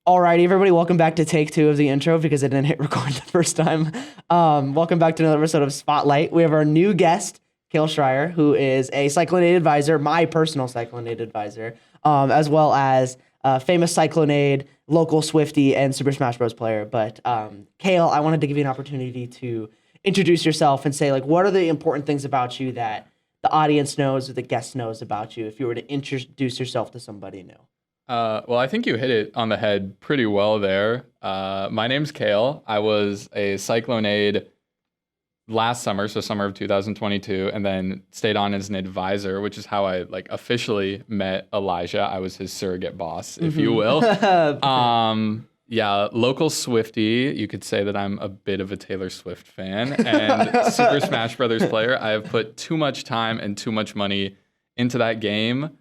Alrighty, everybody, welcome back to take two of the intro because I didn't hit record the first time. Welcome back to another episode of Spotlight. We have our new guest, Cael Schreier, who is a Cyclone Aide Advisor, my personal Cyclone Aide Advisor, as well as famous Cyclone Aide, local Swiftie, and Super Smash Bros. Player. But Cael, I wanted to give you an opportunity to introduce yourself and say, like, what are the important things about you that the audience knows or the guest knows about you if you were to introduce yourself to somebody new? Well, I think you hit it on the head pretty well there. My name's Cael. I was a Cyclone Aide last summer, so summer of 2022, and then stayed on as an advisor, which is how I officially met Elijah. I was his surrogate boss, if you will. Yeah, local Swiftie. You could say that I'm a bit of a Taylor Swift fan, and Super Smash Brothers player. I have put too much time and too much money into that game.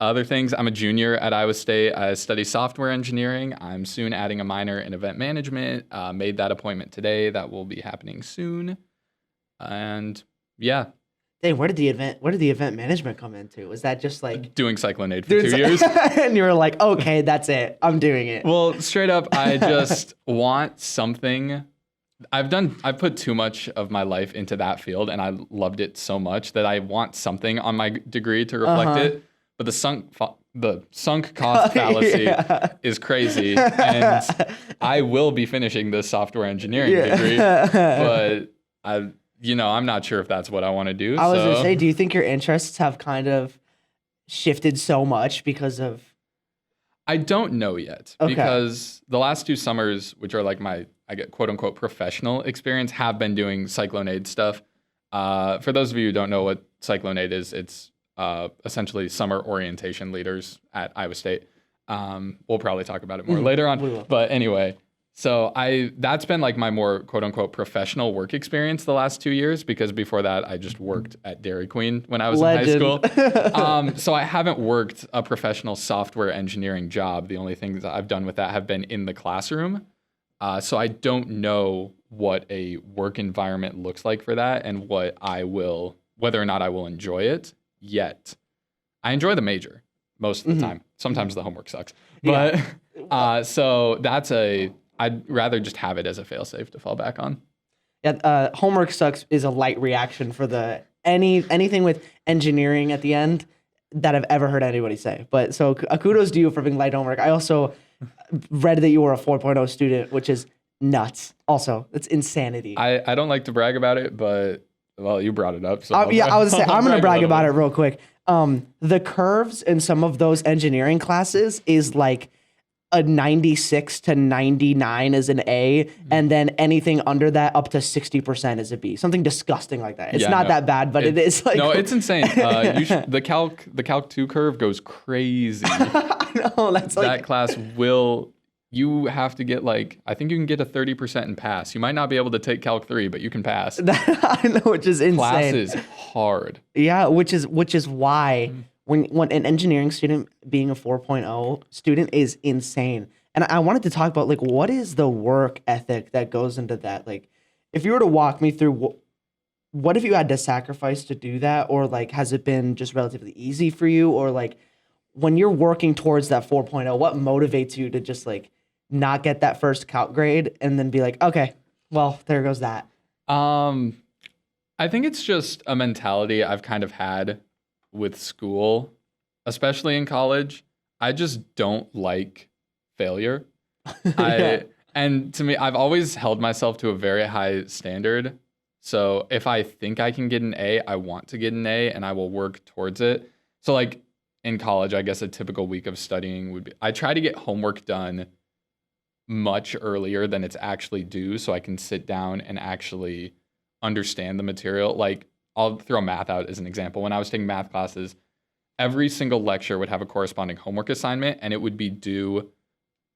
Other things, I'm a junior at Iowa State. I study software engineering. I'm soon adding a minor in event management. Made that appointment today. That will be happening soon. And yeah. Hey, where did the event management come into? Was that just like doing Cyclone Aide for 2 years? And you were like, okay, that's it. I'm doing it. Well, straight up, I just want something. I've put too much of my life into that field, and I loved it so much that I want something on my degree to reflect it. But the sunk cost fallacy is crazy, and I will be finishing this software engineering degree, but I'm not sure if that's what I want to do. I was gonna say, do you think your interests have kind of shifted so much because of? I don't know yet, because the last 2 summers, which are like my, I get quote unquote professional experience, have been doing Cyclone Aide stuff. For those of you who don't know what Cyclone Aide is, it's essentially summer orientation leaders at Iowa State. We'll probably talk about it more later on. We will. But anyway, so that's been like my more quote unquote professional work experience the last 2 years, because before that I just worked at Dairy Queen when I was in high school. So I haven't worked a professional software engineering job. The only things that I've done with that have been in the classroom. So I don't know what a work environment looks like for that, and whether or not I will enjoy it yet. I enjoy the major most of the time. Sometimes the homework sucks. But so I'd rather just have it as a fail-safe to fall back on. Yeah, homework sucks is a light reaction for anything with engineering at the end that I've ever heard anybody say. But so kudos to you for being light homework. I also read that you were a 4.0 student, which is nuts. Also, it's insanity. I don't like to brag about it, but well, you brought it up. So I was saying, I'm going to brag about it real quick. The curves in some of those engineering classes is like a 96 to 99 is an A, and then anything under that up to 60% is a B. Something disgusting like that. It's not that bad, but it is like... No, it's insane. The Calc 2 curve goes crazy. I know, that's like... That class you have to get I think you can get a 30% and pass. You might not be able to take Calc 3, but you can pass. I know, which is insane. Class is hard. Yeah, which is why when an engineering student being a 4.0 student is insane. And I wanted to talk about what is the work ethic that goes into that? Like, if you were to walk me through what if you had to sacrifice to do that, or has it been just relatively easy for you, or when you're working towards that 4.0, what motivates you to just not get that first calc grade and then be like, okay, well, there goes that? I think it's just a mentality I've kind of had with school, especially in college. I just don't like failure. And to me, I've always held myself to a very high standard. So if I think I can get an A, I want to get an A, and I will work towards it. So in college, I guess a typical week of studying would be, I try to get homework done much earlier than it's actually due, so I can sit down and actually understand the material. I'll throw math out as an example. When I was taking math classes, every single lecture would have a corresponding homework assignment, and it would be due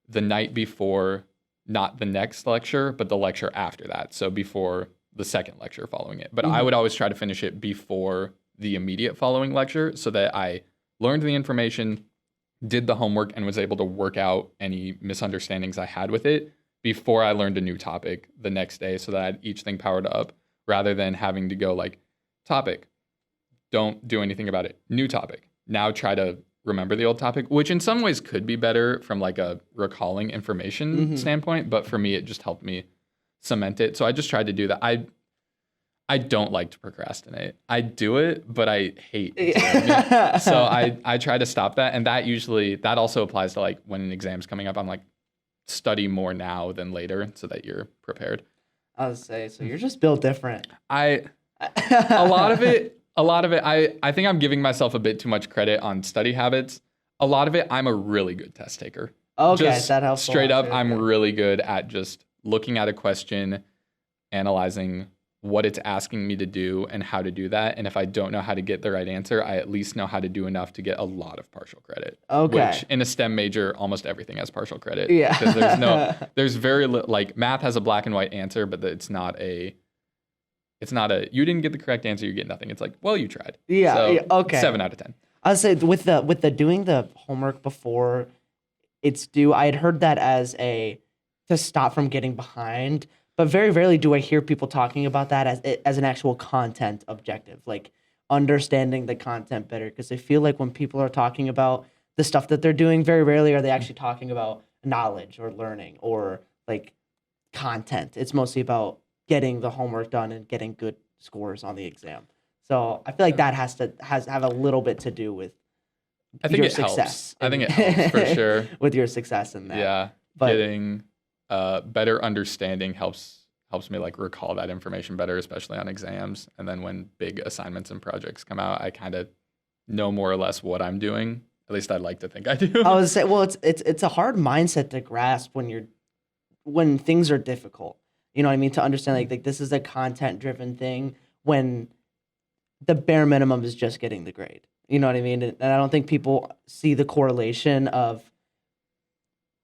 the night before, not the next lecture, but the lecture after that. So before the second lecture following it. But I would always try to finish it before the immediate following lecture, so that I learned the information, did the homework, and was able to work out any misunderstandings I had with it before I learned a new topic the next day, so that I had each thing powered up, rather than having to go topic, don't do anything about it. New topic. Now try to remember the old topic, which in some ways could be better from like a recalling information standpoint. But for me, it just helped me cement it. So I just tried to do that. I don't like to procrastinate. I do it, but I hate doing it. So I try to stop that. And that also applies to like when an exam's coming up, I'm like, study more now than later so that you're prepared. I would say, so you're just built different. A lot of it, I think I'm giving myself a bit too much credit on study habits. A lot of it, I'm a really good test taker. Okay, just that helps. Straight up, I'm really good at just looking at a question, analyzing what it's asking me to do and how to do that. And if I don't know how to get the right answer, I at least know how to do enough to get a lot of partial credit. Okay. Which in a STEM major, almost everything has partial credit. Yeah. Because there's very little, like math has a black and white answer, but it's not a, you didn't get the correct answer, you get nothing. It's like, well, you tried. Yeah. So, Okay. 7 out of 10. I would say with the doing the homework before it's due, I had heard that as to stop from getting behind. But very rarely do I hear people talking about that as an actual content objective, like understanding the content better. Because I feel like when people are talking about the stuff that they're doing, very rarely are they actually talking about knowledge or learning or like content. It's mostly about getting the homework done and getting good scores on the exam. So I feel like that has to have a little bit to do with I think your it success. helps. I think it helps for sure. With your success in that. Yeah. But getting better understanding helps me like recall that information better, especially on exams. And then when big assignments and projects come out, I kind of know more or less what I'm doing. At least I'd like to think I do. I would say, well, it's a hard mindset to grasp when things are difficult. You know what I mean? To understand like this is a content driven thing when the bare minimum is just getting the grade. You know what I mean? And I don't think people see the correlation of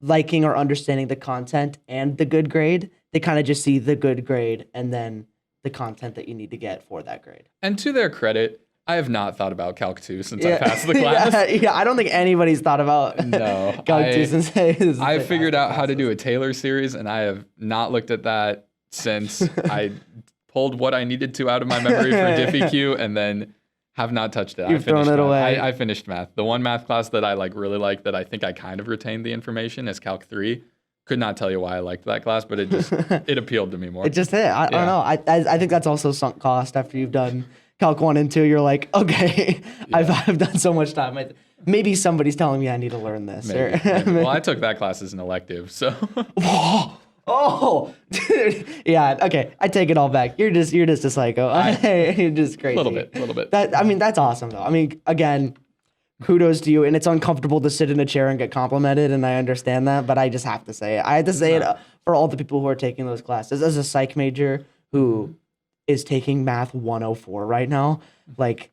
liking or understanding the content and the good grade. They kind of just see the good grade and then the content that you need to get for that grade. And to their credit, I have not thought about Calc 2 since I passed the class. Yeah, I don't think anybody's thought about Calc 2 since I figured out how to do a Taylor series, and I have not looked at that since I pulled what I needed to out of my memory for DiffEQ and then have not touched it. You've thrown it away. I finished math. The one math class that I really like that I think I kind of retained the information is Calc 3. Could not tell you why I liked that class, but it just it appealed to me more. It just hit. I don't know. I think that's also sunk cost after you've done Calc 1 and 2. You're like, okay, yeah. I've done so much time. Maybe somebody's telling me I need to learn this. Maybe. Well, I took that class as an elective, so. Oh, dude. Yeah. Okay. I take it all back. You're just a psycho. You're just crazy. A little bit. That's awesome though. I mean, again, kudos to you. And it's uncomfortable to sit in a chair and get complimented, and I understand that, but I just have to say it. I had to say it for all the people who are taking those classes. As a psych major who is taking math 104 right now, like,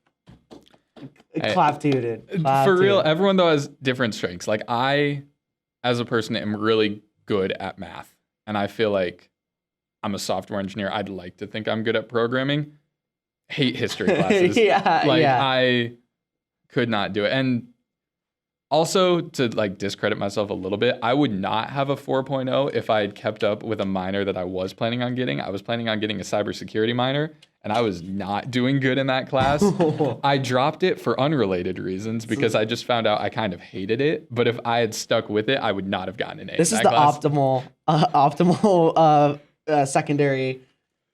clap to you, dude. For real, everyone though has different strengths. Like I, as a person, am really good at math. And I feel like I'm a software engineer. I'd like to think I'm good at programming. Hate history classes. I could not do it. And also to like discredit myself a little bit, I would not have a 4.0 if I had kept up with a minor that I was planning on getting. I was planning on getting a cybersecurity minor, and I was not doing good in that class. I dropped it for unrelated reasons because I just found out I kind of hated it. But if I had stuck with it, I would not have gotten an A. This is the class. optimal secondary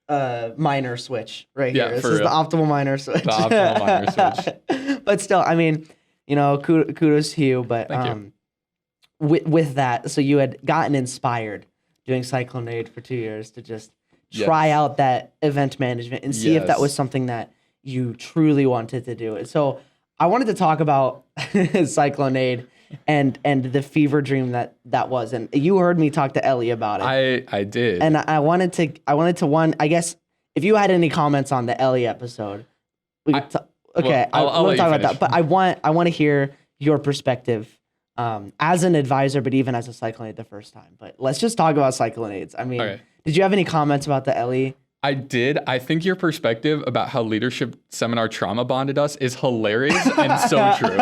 minor switch right here. This is the optimal minor switch. The optimal minor switch. But still, I mean, you know, kudos to you. But Thank you. With that, so you had gotten inspired doing Cyclone Aide for 2 years to just try out that event management and see if that was something that you truly wanted to do. So I wanted to talk about Cyclone Aide and the fever dream that was. And you heard me talk to Ellie about it. I did. And I wanted to one, I guess, if you had any comments on the Ellie episode, we could I'll let you talk about finish. that. But I want to hear your perspective as an advisor, but even as a Cyclone Aide the first time. But let's just talk about Cyclone Aides. I mean, did you have any comments about the Ellie? I did. I think your perspective about how leadership seminar trauma bonded us is hilarious and so true.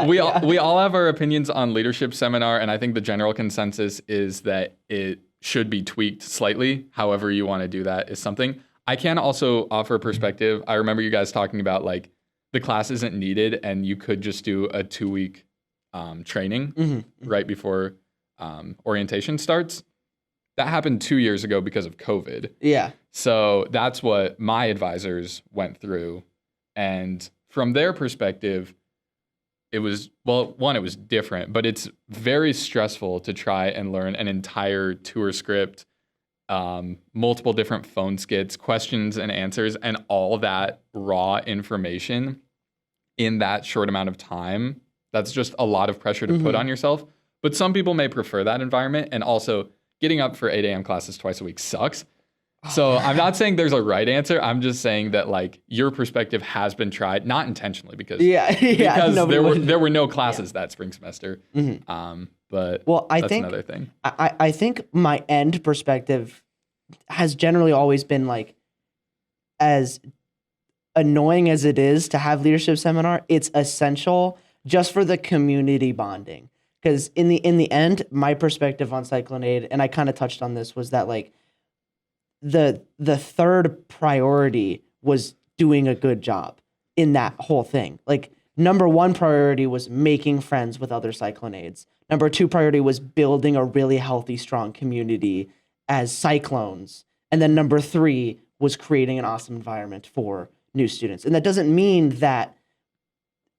We all have our opinions on leadership seminar, and I think the general consensus is that it should be tweaked slightly. However you want to do that is something. I can also offer perspective. I remember you guys talking about like the class isn't needed and you could just do a 2-week training right before orientation starts. That happened 2 years ago because of COVID. Yeah. So that's what my advisors went through. And from their perspective, it was, well, one, it was different, but it's very stressful to try and learn an entire tour script, multiple different phone skits, questions and answers, and all that raw information in that short amount of time. That's just a lot of pressure to put on yourself. But some people may prefer that environment. And also, getting up for 8 a.m. classes twice a week sucks. So I'm not saying there's a right answer. I'm just saying that like your perspective has been tried, not intentionally because because there were no classes that spring semester. But that's another thing. I think my end perspective has generally always been like, as annoying as it is to have leadership seminar, it's essential just for the community bonding. Because in the end, my perspective on Cyclone Aide, and I kind of touched on this, was that like the third priority was doing a good job in that whole thing. Like number one priority was making friends with other Cyclone Aides. Number two priority was building a really healthy, strong community as Cyclones. And then number three was creating an awesome environment for new students. And that doesn't mean that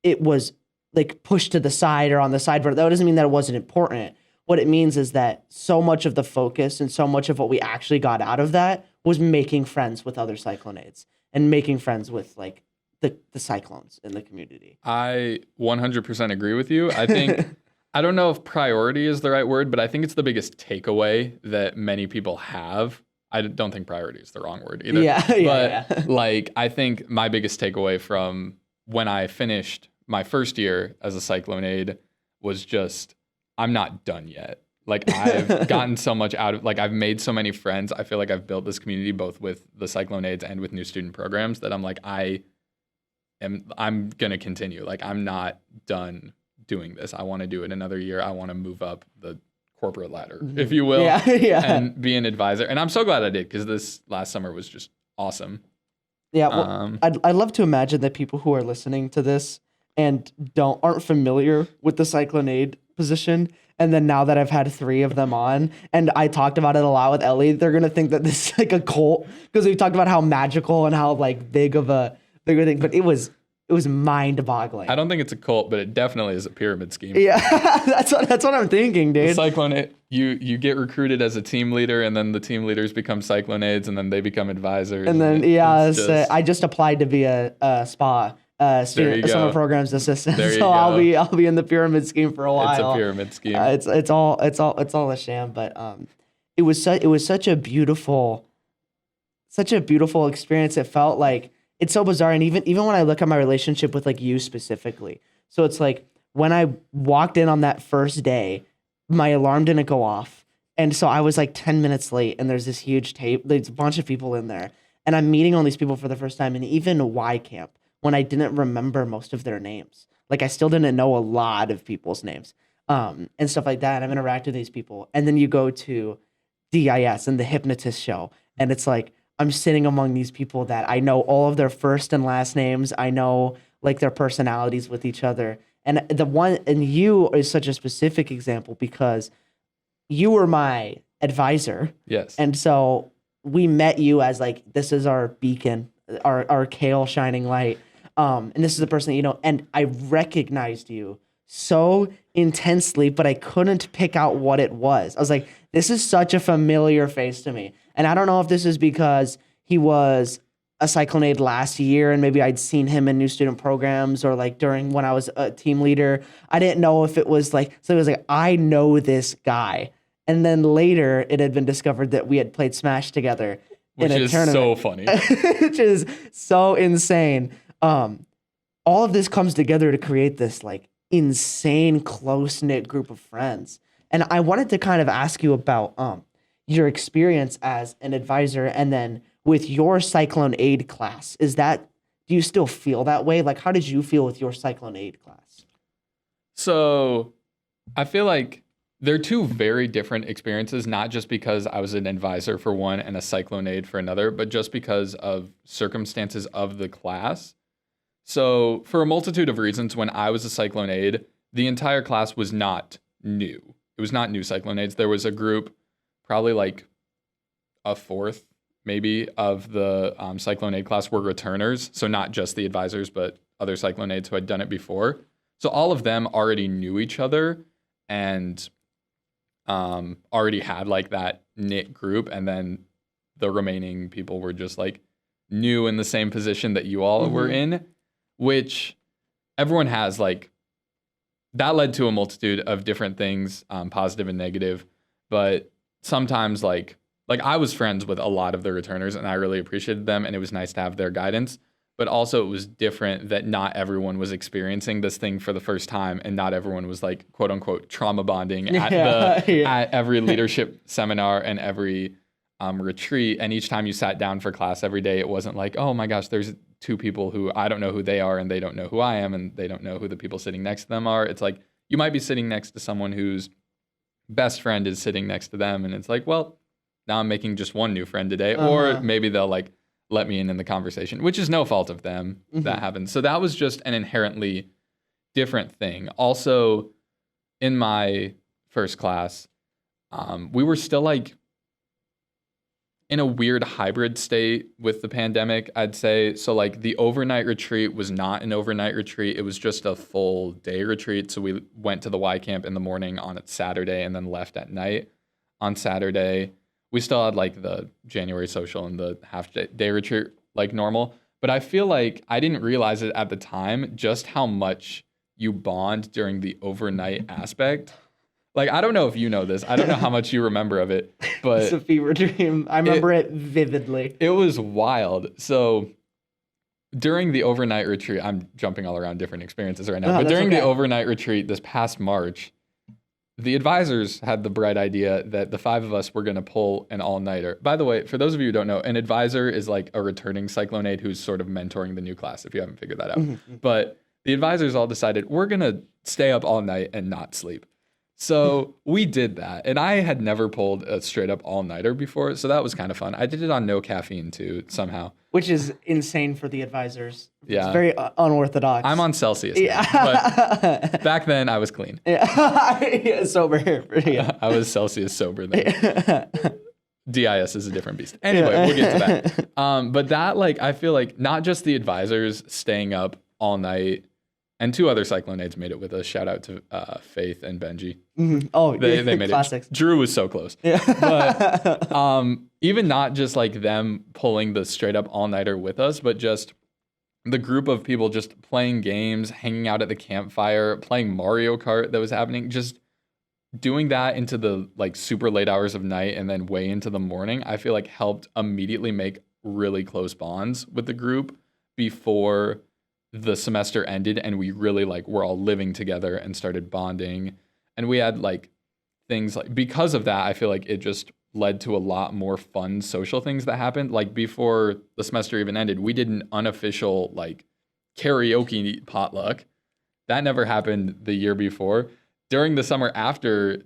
it was like pushed to the side or on the sidebar. That doesn't mean that it wasn't important. What it means is that so much of the focus and so much of what we actually got out of that was making friends with other Cyclone Aides and making friends with like the Cyclones in the community. I 100% agree with you. I think, I don't know if priority is the right word, but I think it's the biggest takeaway that many people have. I don't think priority is the wrong word either. But like, I think my biggest takeaway from when I finished my first year as a Cyclone Aide was just, I'm not done yet. Like I've gotten so much out of, like I've made so many friends. I feel like I've built this community both with the Cyclone Aides and with new student programs that I'm like, I'm going to continue. Like I'm not done doing this. I want to do it another year. I want to move up the corporate ladder, if you will, and be an advisor. And I'm so glad I did because this last summer was just awesome. Yeah. Well, I'd love to imagine that people who are listening to this and aren't familiar with the Cyclone Aide position, and then now that I've had 3 of them on, and I talked about it a lot with Ellie, they're gonna think that this is like a cult because we talked about how magical and how like big of a thing, but it was mind-boggling. I don't think it's a cult, but it definitely is a pyramid scheme. Yeah, that's what I'm thinking, dude. The Cyclone Aide, you get recruited as a team leader, and then the team leaders become Cyclone Aides, and then they become advisors. And then I just applied to be a SPA. Summer programs assistant. So I'll be in the pyramid scheme for a while. It's a pyramid scheme. It's all a sham. But it was such a beautiful experience. It felt like it's so bizarre. And even when I look at my relationship with like you specifically, so it's like when I walked in on that first day, my alarm didn't go off, and so I was like 10 minutes late. And there's this huge tape. There's a bunch of people in there, and I'm meeting all these people for the first time, and even Y Camp, when I didn't remember most of their names. Like I still didn't know a lot of people's names and stuff like that. I'm interacting with these people. And then you go to DIS and the hypnotist show. And it's like, I'm sitting among these people that I know all of their first and last names. I know like their personalities with each other. And you is such a specific example because you were my advisor. Yes. And so we met you as like, this is our beacon, our Cael shining light. And this is the person that you know, and I recognized you so intensely, but I couldn't pick out what it was. I was like, this is such a familiar face to me. And I don't know if this is because he was a Cyclone Aide last year and maybe I'd seen him in new student programs or like during when I was a team leader. I didn't know if it was like, so it was like, I know this guy. And then later it had been discovered that we had played Smash together. Which is so funny. Which is so insane. All of this comes together to create this like insane close-knit group of friends. And I wanted to kind of ask you about your experience as an advisor and then with your Cyclone Aide class. Do you still feel that way? Like, how did you feel with your Cyclone Aide class? So I feel like they're 2 very different experiences, not just because I was an advisor for one and a Cyclone Aide for another, but just because of circumstances of the class. So for a multitude of reasons, when I was a Cyclone Aide, the entire class was not new. It was not new Cyclone Aides. There was a group, probably like a fourth maybe of the Cyclone Aide class were returners. So not just the advisors, but other Cyclone Aides who had done it before. So all of them already knew each other and already had like that knit group. And then the remaining people were just like new in the same position that you all were in, which everyone has like, that led to a multitude of different things, positive and negative. But sometimes like I was friends with a lot of the returners and I really appreciated them and it was nice to have their guidance. But also it was different that not everyone was experiencing this thing for the first time and not everyone was like quote unquote trauma bonding at at every leadership seminar and every retreat. And each time you sat down for class every day, it wasn't like, oh my gosh, there's two people who I don't know who they are and they don't know who I am and they don't know who the people sitting next to them are. It's like you might be sitting next to someone whose best friend is sitting next to them and it's like, well, now I'm making just one new friend today. Or maybe they'll like let me in the conversation, which is no fault of them. That happens. So that was just an inherently different thing. Also, in my first class, we were still like in a weird hybrid state with the pandemic, I'd say. So like the overnight retreat was not an overnight retreat. It was just a full day retreat. So we went to the Y camp in the morning on a Saturday and then left at night on Saturday. We still had like the January social and the half day retreat like normal. But I feel like I didn't realize it at the time, just how much you bond during the overnight aspect. Like, I don't know if you know this. I don't know how much you remember of it, but it's a fever dream. I remember it vividly. It was wild. So during the overnight retreat, I'm jumping all around different experiences right now, but during the overnight retreat this past March, the advisors had the bright idea that the five of us were going to pull an all-nighter. By the way, for those of you who don't know, an advisor is like a returning Cyclone Aide who's sort of mentoring the new class, if you haven't figured that out. But the advisors all decided, we're going to stay up all night and not sleep. So we did that. And I had never pulled a straight up all-nighter before, so that was kind of fun. I did it on no caffeine too, somehow. Which is insane for the advisors. Yeah. It's very unorthodox. I'm on Celsius now, but back then I was clean. Yeah. Sober. Yeah. I was Celsius sober then. DIS is a different beast. Anyway, we'll get to that. But that, like, I feel like not just the advisors staying up all night, and two other Cyclone Aides made it with us. Shout out to Faith and Benji. Oh, they made classics. It. Drew was so close. Yeah. But even not just like them pulling the straight up all-nighter with us, but just the group of people just playing games, hanging out at the campfire, playing Mario Kart that was happening, just doing that into the like super late hours of night and then way into the morning, I feel like helped immediately make really close bonds with the group before the semester ended and we really like were all living together and started bonding. And we had like things like, because of that, I feel like it just led to a lot more fun social things that happened. Like before the semester even ended, we did an unofficial like karaoke potluck. That never happened the year before. During the summer after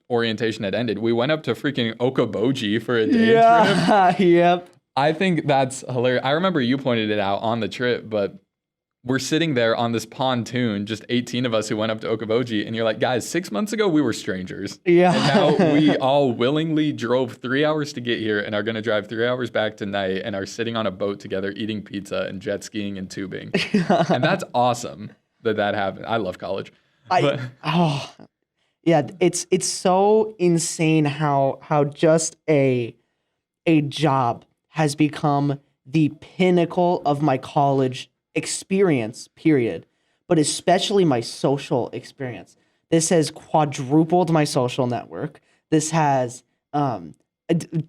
orientation had ended, we went up to freaking Okoboji for a day trip. Yep. I think that's hilarious. I remember you pointed it out on the trip, but we're sitting there on this pontoon, just 18 of us who went up to Okoboji, and you're like, guys, 6 months ago we were strangers. Yeah. And now we all willingly drove 3 hours to get here and are going to drive 3 hours back tonight and are sitting on a boat together eating pizza and jet skiing and tubing. And that's awesome that happened. I love college. Yeah, it's so insane how just a job has become the pinnacle of my college experience, period, but especially my social experience. This has quadrupled my social network. This has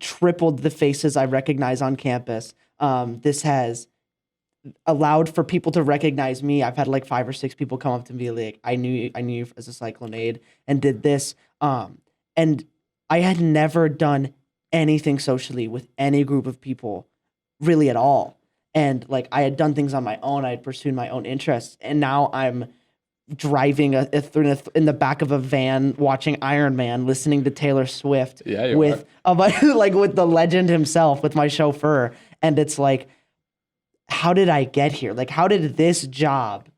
tripled the faces I recognize on campus. This has allowed for people to recognize me. I've had like 5 or 6 people come up to me like, I knew you as a Cyclone Aide and did this. And I had never done anything socially with any group of people really at all. And like I had done things on my own. I had pursued my own interests. And now I'm driving in the back of a van, watching Iron Man, listening to Taylor Swift with the legend himself, with my chauffeur. And it's like, how did I get here? Like, how did this job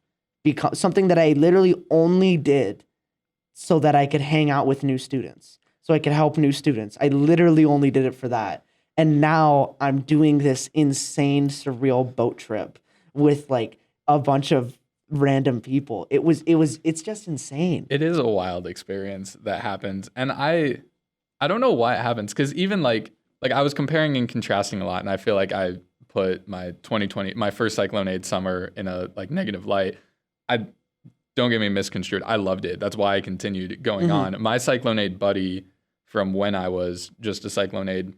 become something that I literally only did so that I could hang out with new students, so I could help new students? I literally only did it for that. And now I'm doing this insane, surreal boat trip with like a bunch of random people. It's just insane. It is a wild experience that happens. And I don't know why it happens. Cause even like I was comparing and contrasting a lot. And I feel like I put my 2020, my first Cyclone Aide summer in a like negative light. Don't get me misconstrued. I loved it. That's why I continued going on. My Cyclone Aide buddy from when I was just a Cyclone Aide,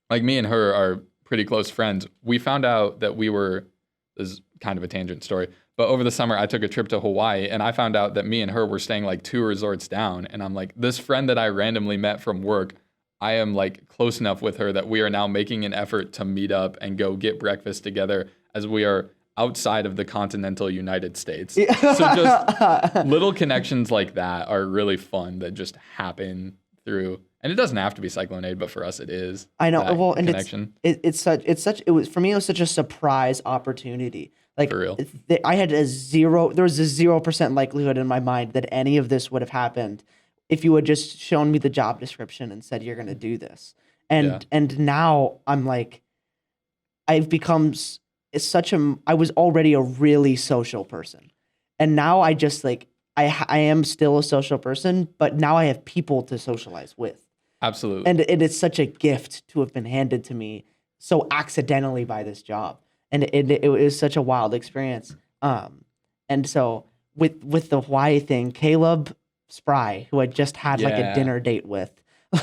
like me and her are pretty close friends. We found out that this is kind of a tangent story, but over the summer I took a trip to Hawaii and I found out that me and her were staying like 2 resorts down. And I'm like, this friend that I randomly met from work, I am like close enough with her that we are now making an effort to meet up and go get breakfast together as we are outside of the continental United States. So just little connections like that are really fun that just happen through, and it doesn't have to be Cyclone Aide, but for us it is. I know. Well, and connection. it was for me. It was such a surprise opportunity. Like, For real. I had there was a 0% likelihood in my mind that any of this would have happened if you had just shown me the job description and said you're going to do this. And now I'm like, I've become I was already a really social person. And now I just like, I am still a social person, but now I have people to socialize with. Absolutely. And it's such a gift to have been handed to me so accidentally by this job. And it was such a wild experience. And so with the Hawaii thing, Caleb Spry, who I just had like a dinner date with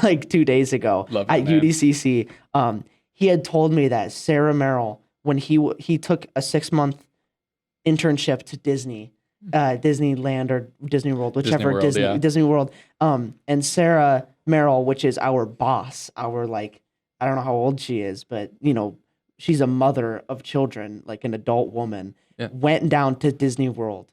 like 2 days ago at UDCC, he had told me that Sarah Merrill, when he took a 6-month internship to Disneyland or Disney World, whichever Disney World. And Sarah Merrill, which is our boss, our like, I don't know how old she is, but you know, she's a mother of children, like an adult woman, went down to Disney World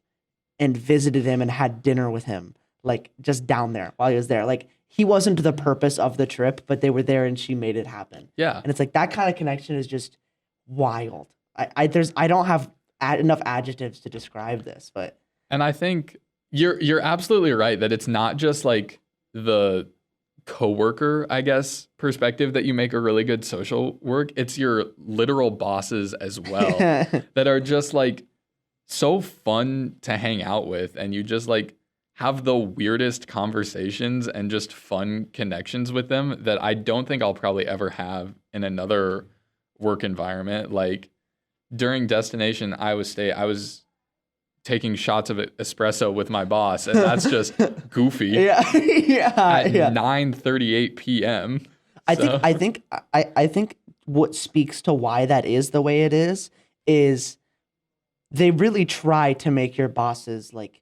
and visited him and had dinner with him, like just down there while he was there. Like he wasn't the purpose of the trip, but they were there and she made it happen. Yeah. And it's like that kind of connection is just wild. I don't have enough adjectives to describe this, but. And I think you're absolutely right that it's not just like the coworker, I guess, perspective that you make a really good social work. It's your literal bosses as well that are just like so fun to hang out with, and you just like have the weirdest conversations and just fun connections with them that I don't think I'll probably ever have in another work environment. Like during Destination Iowa State, I was taking shots of espresso with my boss, and that's just goofy. At 9:38 p.m. I think what speaks to why that is the way it is they really try to make your bosses like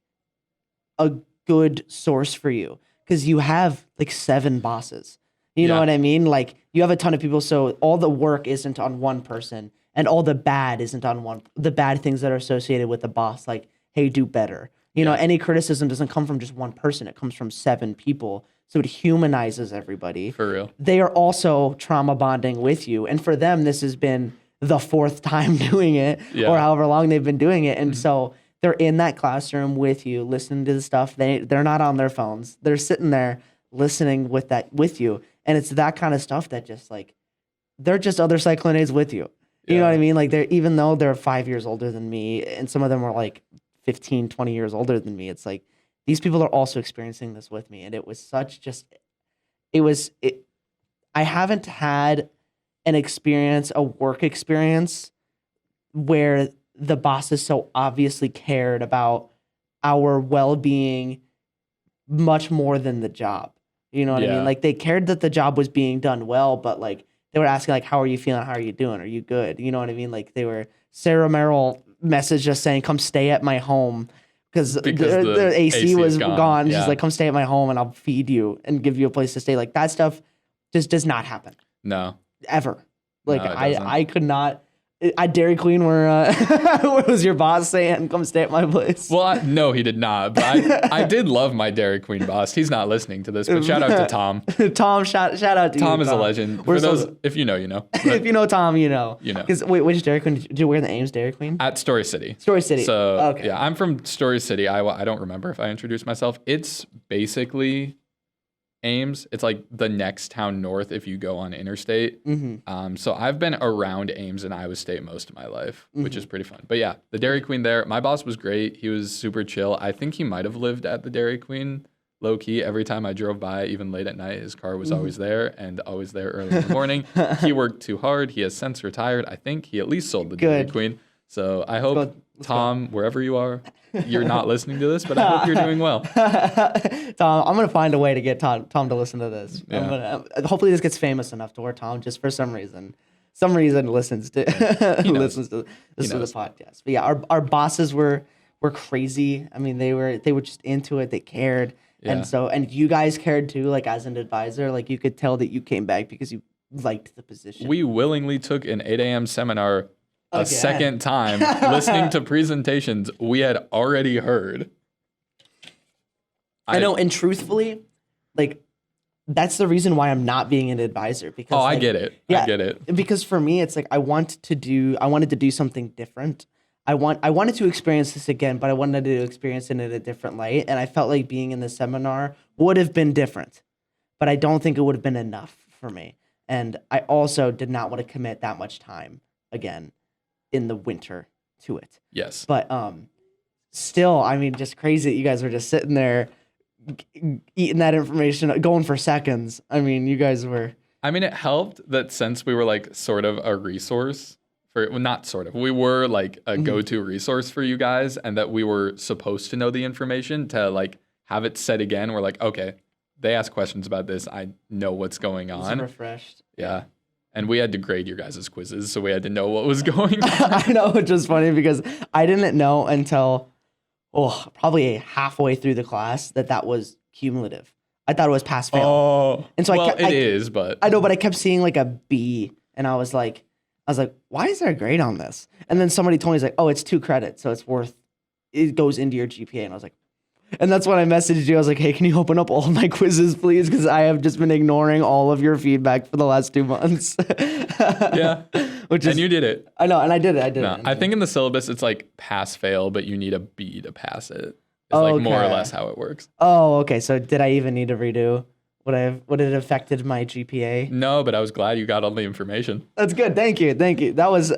a good source for you, because you have like 7 bosses. You know what I mean? Like you have a ton of people, so all the work isn't on one person. And all the bad isn't on the bad things that are associated with the boss, like, hey, do better. You know, any criticism doesn't come from just one person. It comes from 7 people. So it humanizes everybody. For real. They are also trauma bonding with you. And for them, this has been the 4th time doing it or however long they've been doing it. And so they're in that classroom with you, listening to the stuff. They're not on their phones. They're sitting there listening with you. And it's that kind of stuff that just like, they're just other Cyclone Aides with you. You know what I mean? Like even though they're 5 years older than me, and some of them are like 15, 20 years older than me, it's like these people are also experiencing this with me. And it was I haven't had a work experience where the bosses so obviously cared about our well-being much more than the job. You know what I mean? Like they cared that the job was being done well, but like they were asking like, how are you feeling? How are you doing? Are you good? You know what I mean? Like Sarah Merrill messaged us saying, come stay at my home because the AC was gone. She's like, come stay at my home and I'll feed you and give you a place to stay. Like that stuff just does not happen. No. Ever. Like no, I could not, at Dairy Queen where where was your boss saying, come stay at my place? Well, no, he did not. But I did love my Dairy Queen boss. He's not listening to this, but shout out to Tom. Tom, shout out to you. Tom is a legend. For those, if you know, you know. If you know Tom, you know. You know. Because wait, which Dairy Queen did you wear the Ames Dairy Queen? At Story City. Story City. So okay. yeah, I'm from Story City, Iowa. I don't remember if I introduced myself. It's basically Ames. It's like the next town north if you go on interstate. Mm-hmm. So I've been around Ames and Iowa State most of my life, which is pretty fun. But yeah, the Dairy Queen there, my boss was great. He was super chill. I think he might have lived at the Dairy Queen low key. Every time I drove by, even late at night, his car was always there and always there early in the morning. He worked too hard. He has since retired. I think he at least sold the Dairy Queen. So I hope, Tom, wherever you are, you're not listening to this, but I hope you're doing well. Tom, I'm gonna find a way to get Tom to listen to this. Yeah. Hopefully, this gets famous enough to where Tom, just for some reason, listens to listens to the podcast. But yeah, our bosses were crazy. I mean, they were just into it. They cared, and you guys cared too. Like as an advisor, like you could tell that you came back because you liked the position. We willingly took an 8 a.m. seminar. A second time listening to presentations we had already heard. I know, and truthfully, like that's the reason why I'm not being an advisor because I get it. Yeah, I get it. Because for me, it's like I wanted to do something different. I wanted to experience this again, but I wanted to experience it in a different light. And I felt like being in the seminar would have been different, but I don't think it would have been enough for me. And I also did not want to commit that much time again in the winter to it. Yes. But still, I mean, just crazy that you guys were just sitting there eating that information, going for seconds. I mean, you guys were. I mean, it helped that since we were like sort of a resource for, well, not sort of, we were like a go-to resource for you guys, and that we were supposed to know the information to like have it said again. We're like, okay, they ask questions about this. I know what's going on. Refreshed. Yeah. And we had to grade your guys' quizzes, so we had to know what was going on. I know, which was funny because I didn't know until probably halfway through the class that was cumulative. I thought it was pass fail. Oh, and so it is, but I know, but I kept seeing like a B, and I was like, why is there a grade on this? And then somebody told me, it's like, oh, it's 2 credits, so it goes into your GPA, and I was like. And that's when I messaged you. I was like, hey, can you open up all of my quizzes, please? Because I have just been ignoring all of your feedback for the last 2 months. Yeah. And you did it. I know, and I did it. I think in the syllabus, it's like pass, fail, but you need a B to pass it. It's like more or less how it works. Oh, okay. So did I even need to redo? Would it affected my GPA? No, but I was glad you got all the information. That's good. Thank you.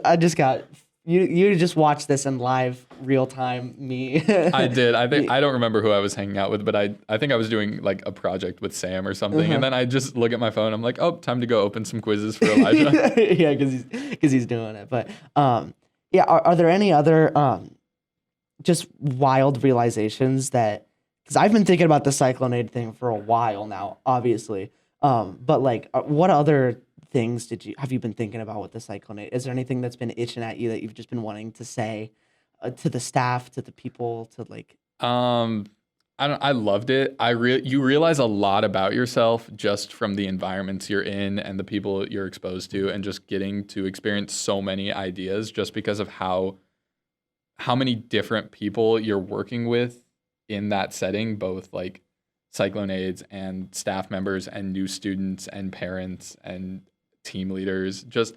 I just got... You just watched this in live real time me. I did. I don't remember who I was hanging out with, but I think I was doing like a project with Sam or something, and then I just look at my phone. I'm like, oh, time to go open some quizzes for Elijah. Yeah, because he's doing it. But yeah, are there any other just wild realizations that? Because I've been thinking about the Cyclone Aide thing for a while now, obviously. But like, what other things have you been thinking about with the Cyclone Aide? Is there anything that's been itching at you that you've just been wanting to say to the staff, to the people, to like? I loved it. You realize a lot about yourself just from the environments you're in and the people you're exposed to, and just getting to experience so many ideas just because of how many different people you're working with in that setting, both like Cyclone Aides and staff members and new students and parents and team leaders. Just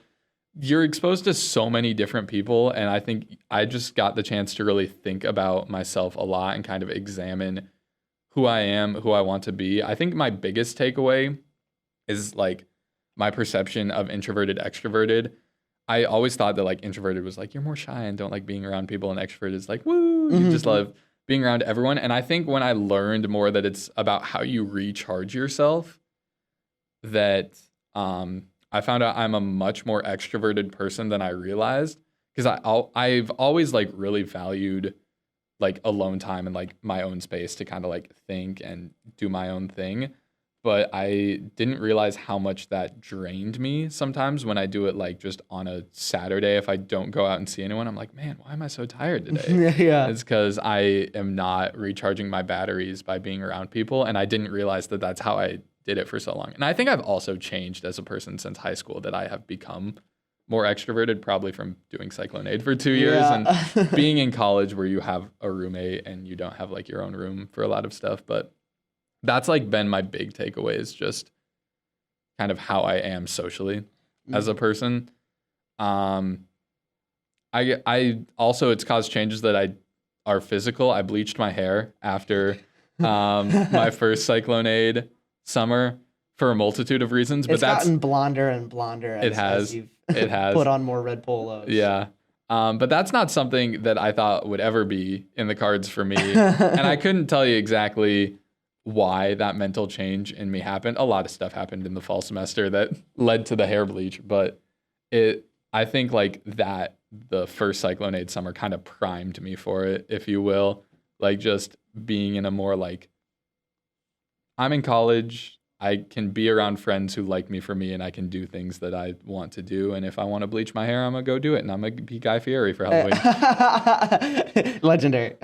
you're exposed to so many different people, and I think I just got the chance to really think about myself a lot and kind of examine who I am, who I want to be. I think my biggest takeaway is like my perception of introverted, extroverted. I always thought that like introverted was like you're more shy and don't like being around people, and extroverted is like woo, you just love being around everyone. And I think when I learned more that it's about how you recharge yourself, that I found out I'm a much more extroverted person than I realized, because I've always like really valued like alone time and like my own space to kind of like think and do my own thing. But I didn't realize how much that drained me sometimes when I do it like just on a Saturday. If I don't go out and see anyone, I'm like, man, why am I so tired today? Yeah. It's because I am not recharging my batteries by being around people. And I didn't realize that that's how I did it for so long. And I think I've also changed as a person since high school, that I have become more extroverted, probably from doing Cyclone Aide for 2 years Yeah. and being in college where you have a roommate and you don't have like your own room for a lot of stuff. But that's like been my big takeaway, is just kind of how I am socially as a person. I also, it's caused changes that are physical. I bleached my hair after my first Cyclone Aide summer for a multitude of reasons. But It's gotten blonder and blonder as you've it has put on more red polos. Yeah. But that's not something that I thought would ever be in the cards for me. And I couldn't tell you exactly why that mental change in me happened. A lot of stuff happened in the fall semester that led to the hair bleach, but I think like that the first Cyclone Aide summer kind of primed me for it, if you will. Like just being in a more like, I'm in college, I can be around friends who like me for me, and I can do things that I want to do. And if I want to bleach my hair, I'm going to go do it. And I'm going to be Guy Fieri for Halloween. Legendary.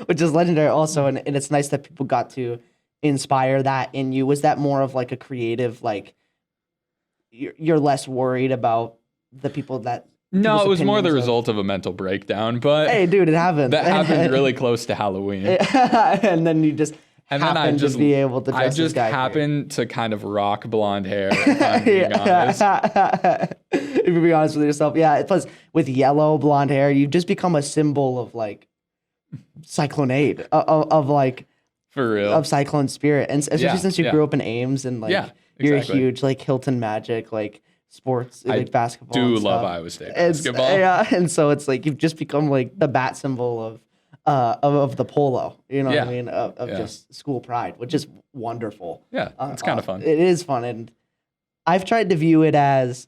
Which is legendary also. And it's nice that people got to inspire that in you. Was that more of like a creative, like you're less worried about the people that... No, it was more the result of a mental breakdown. But hey, dude, it happened. That happened really close to Halloween. And then you just... And then I just be able to. I just happened to kind of rock blonde hair. If I'm being honest. If you're being honest with yourself, yeah. Plus, with yellow blonde hair, you've just become a symbol of like Cyclone Aide, of like for real of Cyclone spirit, and especially since you grew up in Ames and like you're a huge like Hilton Magic like sports like basketball. I do love Iowa State basketball. Yeah, and so it's like you've just become like the bat symbol of the polo, you know what I mean, of just school pride, which is wonderful. Yeah, it's kind of fun. It is fun, and I've tried to view it as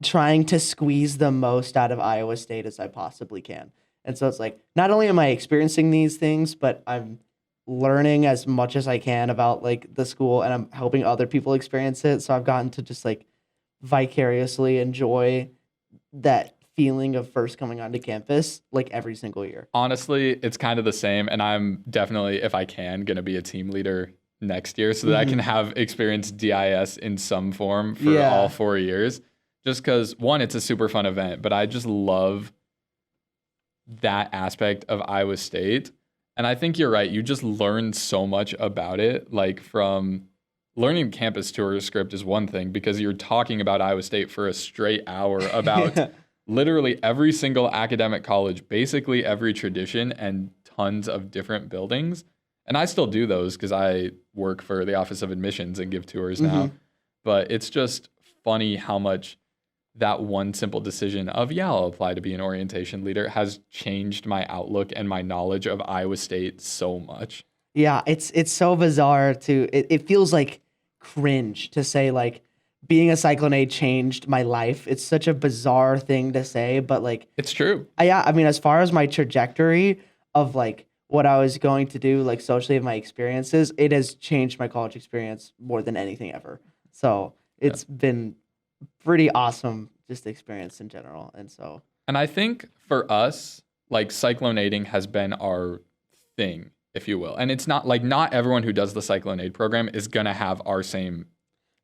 trying to squeeze the most out of Iowa State as I possibly can. And so it's like, not only am I experiencing these things, but I'm learning as much as I can about like the school, and I'm helping other people experience it. So I've gotten to just like vicariously enjoy that feeling of first coming onto campus like every single year. Honestly, it's kind of the same, and I'm definitely, if I can, going to be a team leader next year so that I can have experienced DIS in some form for all 4 years. Just because, one, it's a super fun event, but I just love that aspect of Iowa State. And I think you're right. You just learn so much about it. Like from learning campus tour script is one thing, because you're talking about Iowa State for a straight hour about literally every single academic college, basically every tradition, and tons of different buildings. And I still do those because I work for the Office of Admissions and give tours now. But it's just funny how much that one simple decision of, I'll apply to be an orientation leader has changed my outlook and my knowledge of Iowa State so much. Yeah, it's so bizarre it feels like cringe to say like being a Cyclone Aide changed my life. It's such a bizarre thing to say, but like it's true. I mean, as far as my trajectory of like what I was going to do, like socially, of my experiences, it has changed my college experience more than anything ever. So it's been pretty awesome, just experience in general. And I think for us, like Cyclone Aiding has been our thing, if you will. And it's not like, not everyone who does the Cyclone Aid program is going to have our same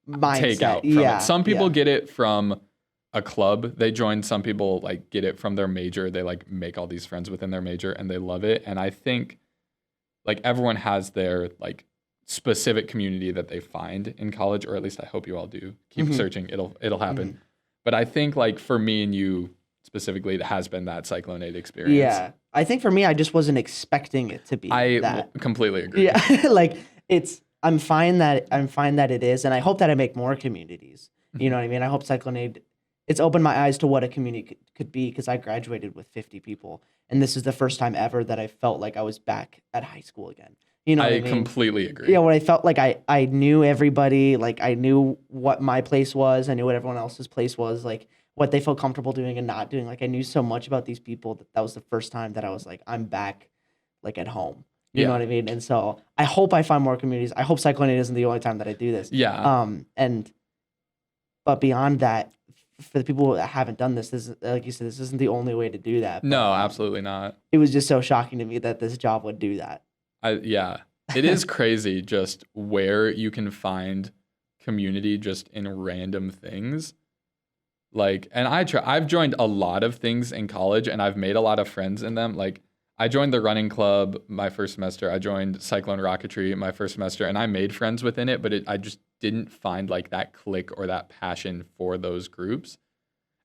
mindset. Takeout from it. Some people get it from a club they join. Some people like get it from their major. They like make all these friends within their major and they love it. And I think like everyone has their like specific community that they find in college, or at least I hope you all do. Keep searching. It'll happen. But I think like for me and you specifically, it has been that Cyclone Aid experience. Yeah. I think for me, I just wasn't expecting it to be that. Completely agree. Yeah. Like I'm fine that it is, and I hope that I make more communities. You know what I mean? I hope Cyclone Aid, it's opened my eyes to what a community could be, because I graduated with 50 people, and this is the first time ever that I felt like I was back at high school again. You know what I mean? Completely agree. Yeah, when I felt like I knew everybody, like I knew what my place was, I knew what everyone else's place was, like what they felt comfortable doing and not doing. Like I knew so much about these people that was the first time that I was like, I'm back like at home. You know what I mean? And so I hope I find more communities. I hope Cyclone Aid isn't the only time that I do this. Yeah. But beyond that, for the people that haven't done this, like you said, this isn't the only way to do that. No, absolutely not. It was just so shocking to me that this job would do that. It is crazy just where you can find community just in random things. Like, and I've joined a lot of things in college and I've made a lot of friends in them. Like, I joined the running club my first semester. I joined Cyclone Rocketry my first semester, and I made friends within it, but I just didn't find like that click or that passion for those groups.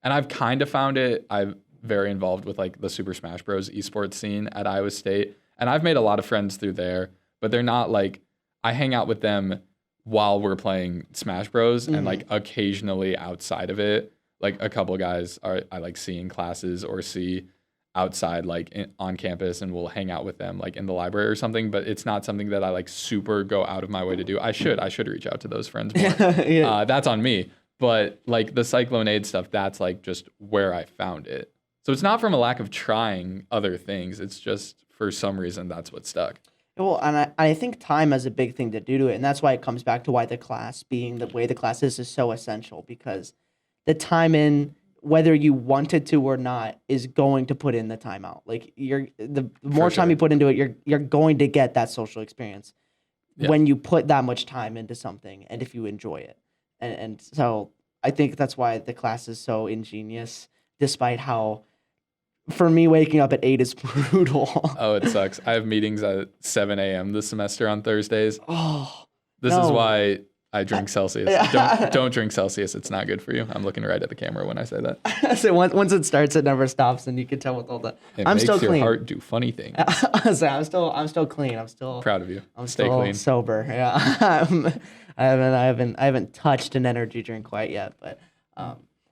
And I've kind of found it. I'm very involved with like the Super Smash Bros. Esports scene at Iowa State, and I've made a lot of friends through there, but they're not like, I hang out with them while we're playing Smash Bros. And like occasionally outside of it. Like a couple of guys I like see in classes or see outside like on campus, and we'll hang out with them like in the library or something, but it's not something that I like super go out of my way to do. I should reach out to those friends more. Yeah. That's on me. But like the Cyclone Aide stuff, that's like just where I found it. So it's not from a lack of trying other things. It's just for some reason that's what stuck. Well, and I think time has a big thing to do to it, and that's why it comes back to why the class being the way the class is so essential, because the time in, whether you wanted to or not, is going to put in the time out. Like the more time you put into it, you're going to get that social experience when you put that much time into something, and if you enjoy it. And so I think that's why the class is so ingenious, despite how, for me, waking up at 8 is brutal. Oh, it sucks. I have meetings at 7 a.m. this semester on Thursdays. This is why I drink Celsius. Don't drink Celsius. It's not good for you. I'm looking right at the camera when I say that. So once it starts, it never stops, and you can tell with all the. I'm still clean. Makes your heart do funny things. So I'm still clean. I'm still proud of you. I'm Stay still clean. Sober. Yeah. I haven't touched an energy drink quite yet, but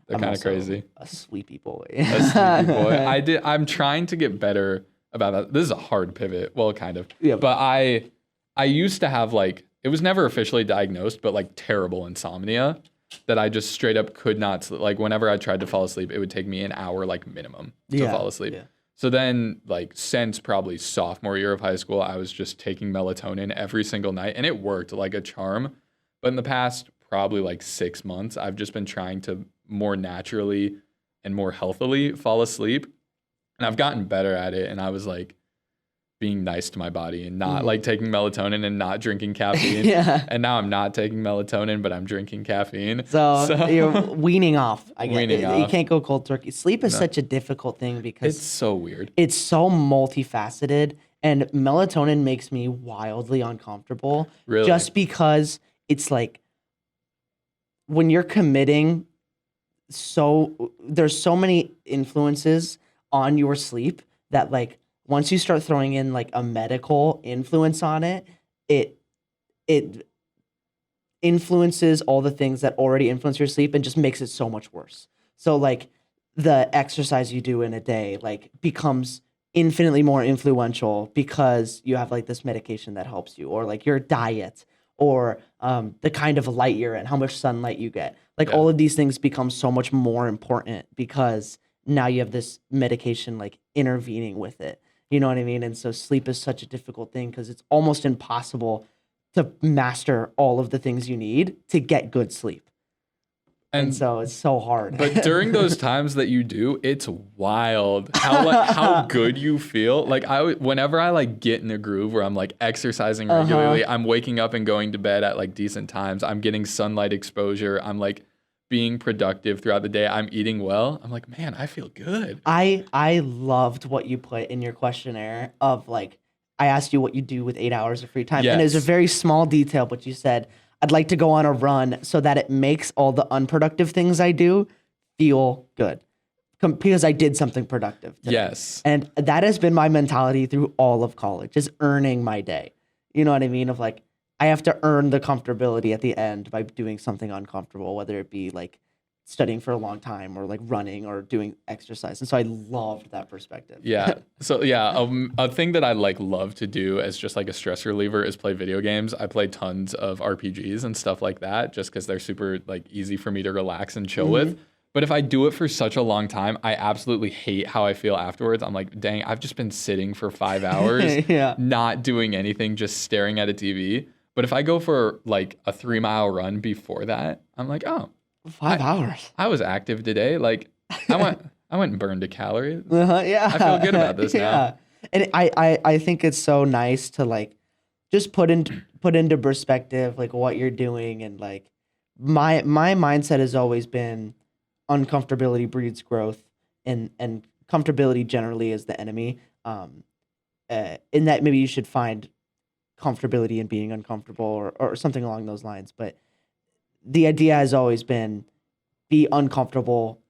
they're kind of crazy. A sleepy boy. A sleepy boy. I'm trying to get better about that. This is a hard pivot. Well, kind of. Yeah. But I used to have like, it was never officially diagnosed, but like terrible insomnia that I just straight up could not sleep. Like whenever I tried to fall asleep, it would take me an hour like minimum to fall asleep. Yeah. So then like since probably sophomore year of high school, I was just taking melatonin every single night, and it worked like a charm. But in the past probably like 6 months, I've just been trying to more naturally and more healthily fall asleep. And I've gotten better at it. And I was like being nice to my body and not like taking melatonin and not drinking caffeine. And now I'm not taking melatonin, but I'm drinking caffeine. So you're weaning off, I guess. Weaning off. You can't go cold turkey. Sleep is such a difficult thing because it's so weird. It's so multifaceted, and melatonin makes me wildly uncomfortable. Really? Just because it's like when you're committing, so there's so many influences on your sleep that like once you start throwing in like a medical influence on it, it influences all the things that already influence your sleep and just makes it so much worse. So like the exercise you do in a day like becomes infinitely more influential because you have like this medication that helps you, or like your diet, or the kind of light you're in, how much sunlight you get. Like all of these things become so much more important because now you have this medication like intervening with it. You know what I mean? And so sleep is such a difficult thing because it's almost impossible to master all of the things you need to get good sleep. And so it's so hard. But during those times that you do, it's wild how good you feel. Like whenever I like get in a groove where I'm like exercising regularly, I'm waking up and going to bed at like decent times. I'm getting sunlight exposure. I'm like being productive throughout the day. I'm eating well. I'm like, man, I feel good. I loved what you put in your questionnaire of like, I asked you what you do with 8 hours of free time. Yes. And it was a very small detail, but you said, I'd like to go on a run so that it makes all the unproductive things I do feel good because I did something productive today. Yes. And that has been my mentality through all of college, is earning my day. You know what I mean? Of like, I have to earn the comfortability at the end by doing something uncomfortable, whether it be like studying for a long time or like running or doing exercise. And so I loved that perspective. Yeah. So yeah, a thing that I like love to do as just like a stress reliever is play video games. I play tons of RPGs and stuff like that just because they're super like easy for me to relax and chill with. But if I do it for such a long time, I absolutely hate how I feel afterwards. I'm like, dang, I've just been sitting for 5 hours, not doing anything, just staring at a TV. But if I go for like a 3-mile run before that, I'm like, oh, 5 hours. I was active today. Like I went and burned a calorie. Yeah. I feel good about this now. And I think it's so nice to like just put into perspective like what you're doing, and like my mindset has always been uncomfortability breeds growth, and comfortability generally is the enemy. In that maybe you should find comfortability in being uncomfortable or something along those lines. But the idea has always been be uncomfortable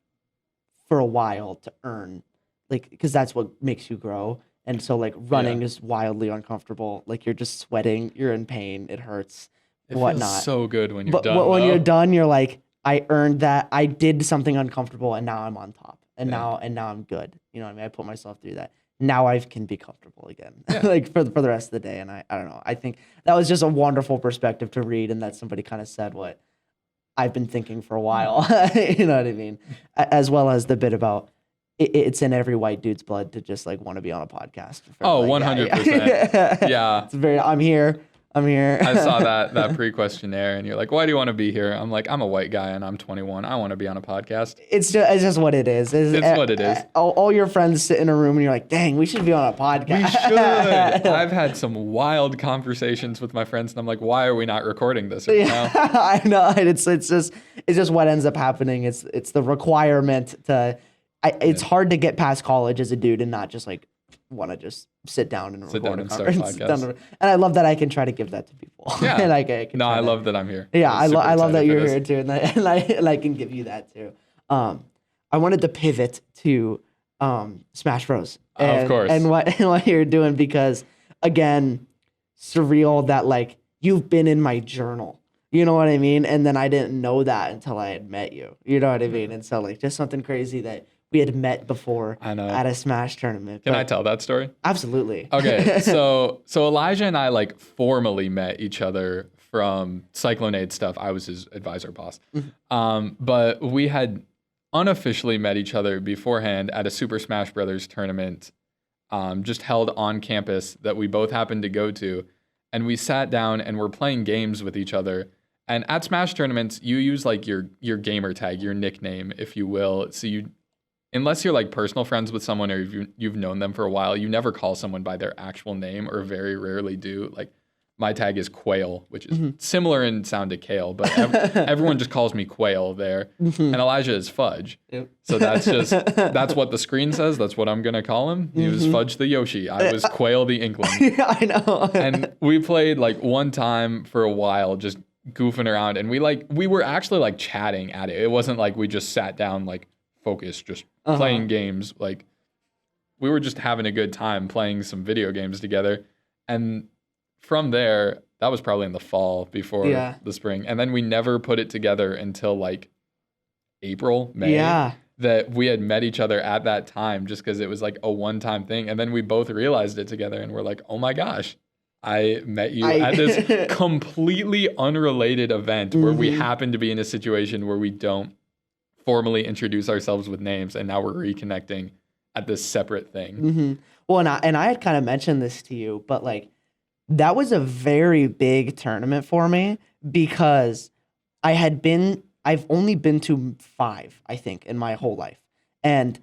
for a while to earn, like, because that's what makes you grow. And so like running is wildly uncomfortable. Like you're just sweating, you're in pain, it hurts, It whatnot. feels so good when you're But done. when though. you're done, you're like, I earned that. I did something uncomfortable, and now I'm on top. And now I'm good. You know what I mean? I put myself through that. Now I can be comfortable again, like for the rest of the day. And I don't know. I think that was just a wonderful perspective to read, and that somebody kind of said what I've been thinking for a while. You know what I mean? As well as the bit about it's in every white dude's blood to just like want to be on a podcast. Oh, like, 100%. Yeah. It's very. I'm here. I saw that pre-questionnaire, and you're like, "Why do you want to be here?" I'm like, "I'm a white guy, and I'm 21. I want to be on a podcast." It's just what it is. It's what it is. All your friends sit in a room, and you're like, "Dang, we should be on a podcast." We should. I've had some wild conversations with my friends, and I'm like, "Why are we not recording this right now?" I know. It's just what ends up happening. It's the requirement to. It's hard to get past college as a dude and not just like want to just sit down and record a conference. And I love that I can try to give that to people. Yeah. And I love that I'm here. Yeah, I love that you're this. here too, and I can give you that too. I wanted to pivot to Smash Bros. Of course. And what you're doing, because again, surreal that like you've been in my journal. You know what I mean? And then I didn't know that until I had met you. You know what I mean? And so like just something crazy that we had met before at a Smash tournament. Can I tell that story? Absolutely. Okay, so Elijah and I like formally met each other from Cyclone Aide stuff. I was his advisor boss. But we had unofficially met each other beforehand at a Super Smash Brothers tournament just held on campus that we both happened to go to. And we sat down and were playing games with each other. And at Smash tournaments, you use like your gamer tag, your nickname, if you will. So unless you're like personal friends with someone or you've known them for a while, you never call someone by their actual name, or very rarely do. Like my tag is Quail, which is similar in sound to Cael, but everyone just calls me Quail there. And Elijah is Fudge. Yep. So that's what the screen says. That's what I'm going to call him. He was Fudge the Yoshi. I was Quail the Inkling. Yeah, I know. And we played like one time for a while, just goofing around. And we were actually like chatting at it. It wasn't like we just sat down like focused, just playing games. Like we were just having a good time playing some video games together. And from there, that was probably in the fall before the spring. And then we never put it together until like April, May. Yeah. That we had met each other at that time, just because it was like a one-time thing. And then we both realized it together and we're like, oh my gosh, I met you at this completely unrelated event where we happen to be in a situation where we don't formally introduce ourselves with names, and now we're reconnecting at this separate thing. Well, and I had kind of mentioned this to you, but like that was a very big tournament for me, because I've only been to 5, I think, in my whole life. And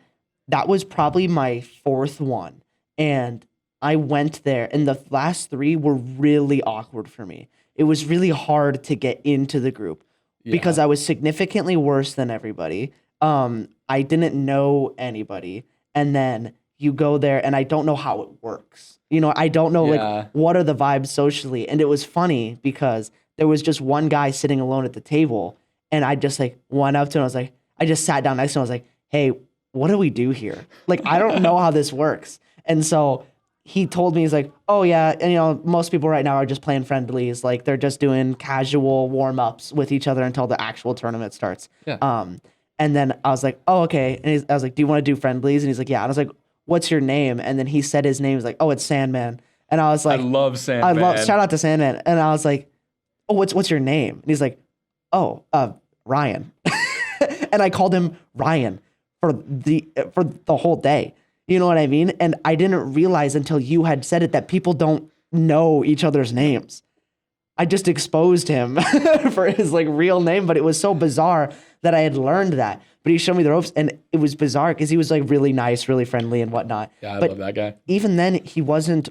that was probably my 4th one. And I went there, and the last 3 were really awkward for me. It was really hard to get into the group because I was significantly worse than everybody. I didn't know anybody. And then you go there, and I don't know how it works. You know, I don't know like what are the vibes socially. And it was funny because there was just one guy sitting alone at the table, and I just like went up to him. I was like, I just sat down next to him. I was like, hey, what do we do here? Like, I don't know how this works. And so he told me, he's like, oh yeah, and you know, most people right now are just playing friendlies. Like they're just doing casual warm-ups with each other until the actual tournament starts. Yeah. And then I was like, oh, okay. And I was like, do you want to do friendlies? And he's like, yeah. And I was like, what's your name? And then he said his name. He's like, oh, it's Sandman. And I was like, I love Sandman. Shout out to Sandman. And I was like, oh, what's your name? And he's like, oh, Ryan. And I called him Ryan for the whole day. You know what I mean? And I didn't realize until you had said it that people don't know each other's names. I just exposed him for his like real name, but it was so bizarre that I had learned that. But he showed me the ropes, and it was bizarre because he was like really nice, really friendly and whatnot. Yeah, I love that guy. Even then, he wasn't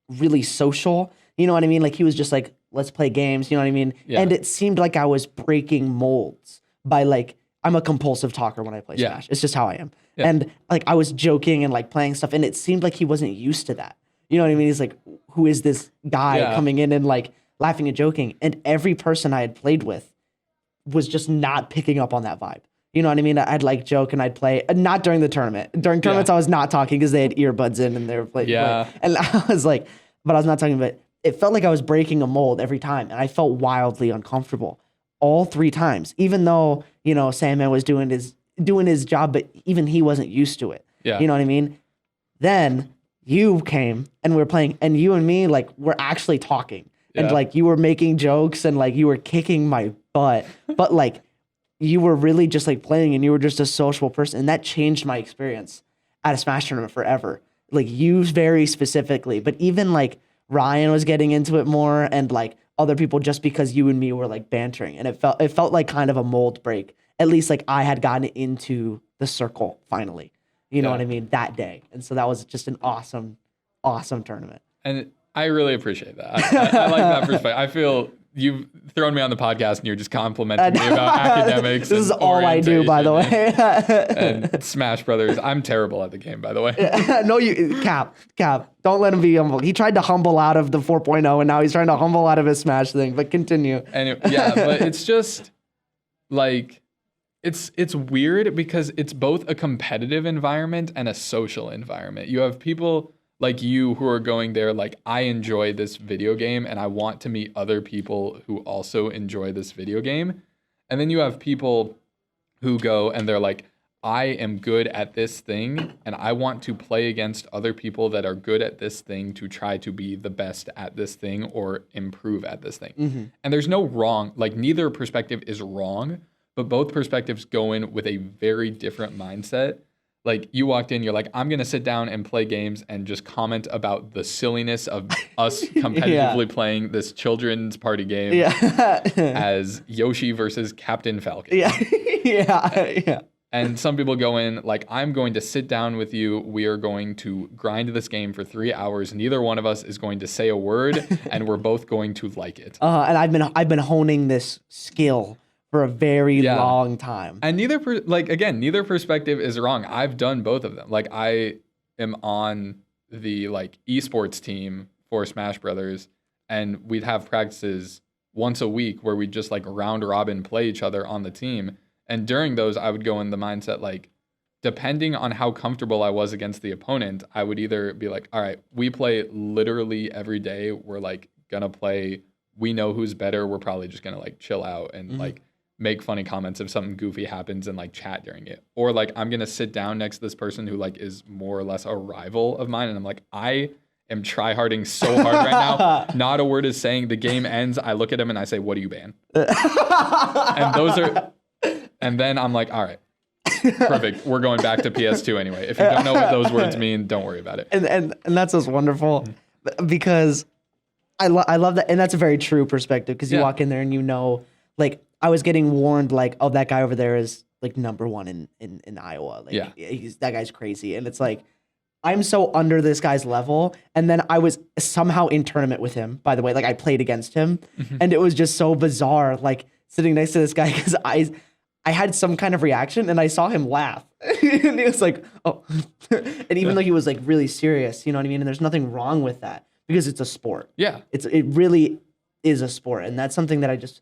really social. You know what I mean? Like he was just like, let's play games. You know what I mean? Yeah. And it seemed like I was breaking molds by like, I'm a compulsive talker when I play Yeah. Smash. It's just how I am. Yeah. And like I was joking and like playing stuff, and it seemed like he wasn't used to that. You know what I mean? He's like, who is this guy Yeah. coming in and like laughing and joking? And every person I had played with was just not picking up on that vibe. You know what I mean? I'd like joke and I'd play, not during the tournament. During tournaments, I was not talking because they had earbuds in and they were playing. Yeah. And I was like, but I was not talking, but it felt like I was breaking a mold every time. And I felt wildly uncomfortable all 3 times, even though, you know, Sandman was doing his job, but even he wasn't used to it. Yeah. You know what I mean? Then you came and we were playing, and you and me, like, we're actually talking. And Yeah. like you were making jokes and like you were kicking my butt, but like you were really just like playing and you were just a sociable person. And that changed my experience at a Smash tournament forever. Like you very specifically, but even like Ryan was getting into it more and like other people, just because you and me were like bantering, and it felt like kind of a mold break. At least like I had gotten into the circle finally, you know Yeah. what I mean, that day. And so that was just an awesome tournament. And I really appreciate that. I like that perspective. I feel you've thrown me on the podcast and you're just complimenting me about academics. This is and all I do, by the orientation way. and Smash Brothers. I'm terrible at the game, by the way. No, Cap. Don't let him be humble. He tried to humble out of the 4.0, and now he's trying to humble out of his Smash thing. But continue. And but it's just like it's weird because it's both a competitive environment and a social environment. You have people like you who are going there like, I enjoy this video game and I want to meet other people who also enjoy this video game. And then you have people who go and they're like, I am good at this thing and I want to play against other people that are good at this thing to try to be the best at this thing or improve at this thing. Mm-hmm. And there's no wrong, like neither perspective is wrong, but both perspectives go in with a very different mindset. Like you walked in, you're like, I'm going to sit down and play games and just comment about the silliness of us competitively playing this children's party game as Yoshi versus Captain Falcon. Yeah. And some people go in like, I'm going to sit down with you. We are going to grind this game for 3 hours. Neither one of us is going to say a word, and we're both going to like it. And I've been honing this skill for a very long time. And neither perspective is wrong. I've done both of them. Like I am on the like esports team for Smash Brothers, and we'd have practices once a week where we just like round robin play each other on the team. And during those, I would go in the mindset like, depending on how comfortable I was against the opponent, I would either be like, all right, we play literally every day. We're like gonna play. We know who's better. We're probably just gonna like chill out and like make funny comments if something goofy happens and like chat during it. Or like I'm gonna sit down next to this person who like is more or less a rival of mine, and I'm like, I am try-harding so hard right now. Not a word is saying. The game ends. I look at him and I say, what do you ban? And then I'm like, all right, perfect. We're going back to PS2 anyway. If you don't know what those words mean, don't worry about it. And that's just wonderful because I love that. And that's a very true perspective because you walk in there and you know, like I was getting warned like, oh, that guy over there is like number one in Iowa. Like that guy's crazy. And it's like, I'm so under this guy's level. And then I was somehow in tournament with him, by the way. Like I played against him and it was just so bizarre, like sitting next to this guy because I had some kind of reaction and I saw him laugh. And he was like, oh. And even though he was like really serious, you know what I mean? And there's nothing wrong with that because it's a sport. Yeah. It really is a sport. And that's something that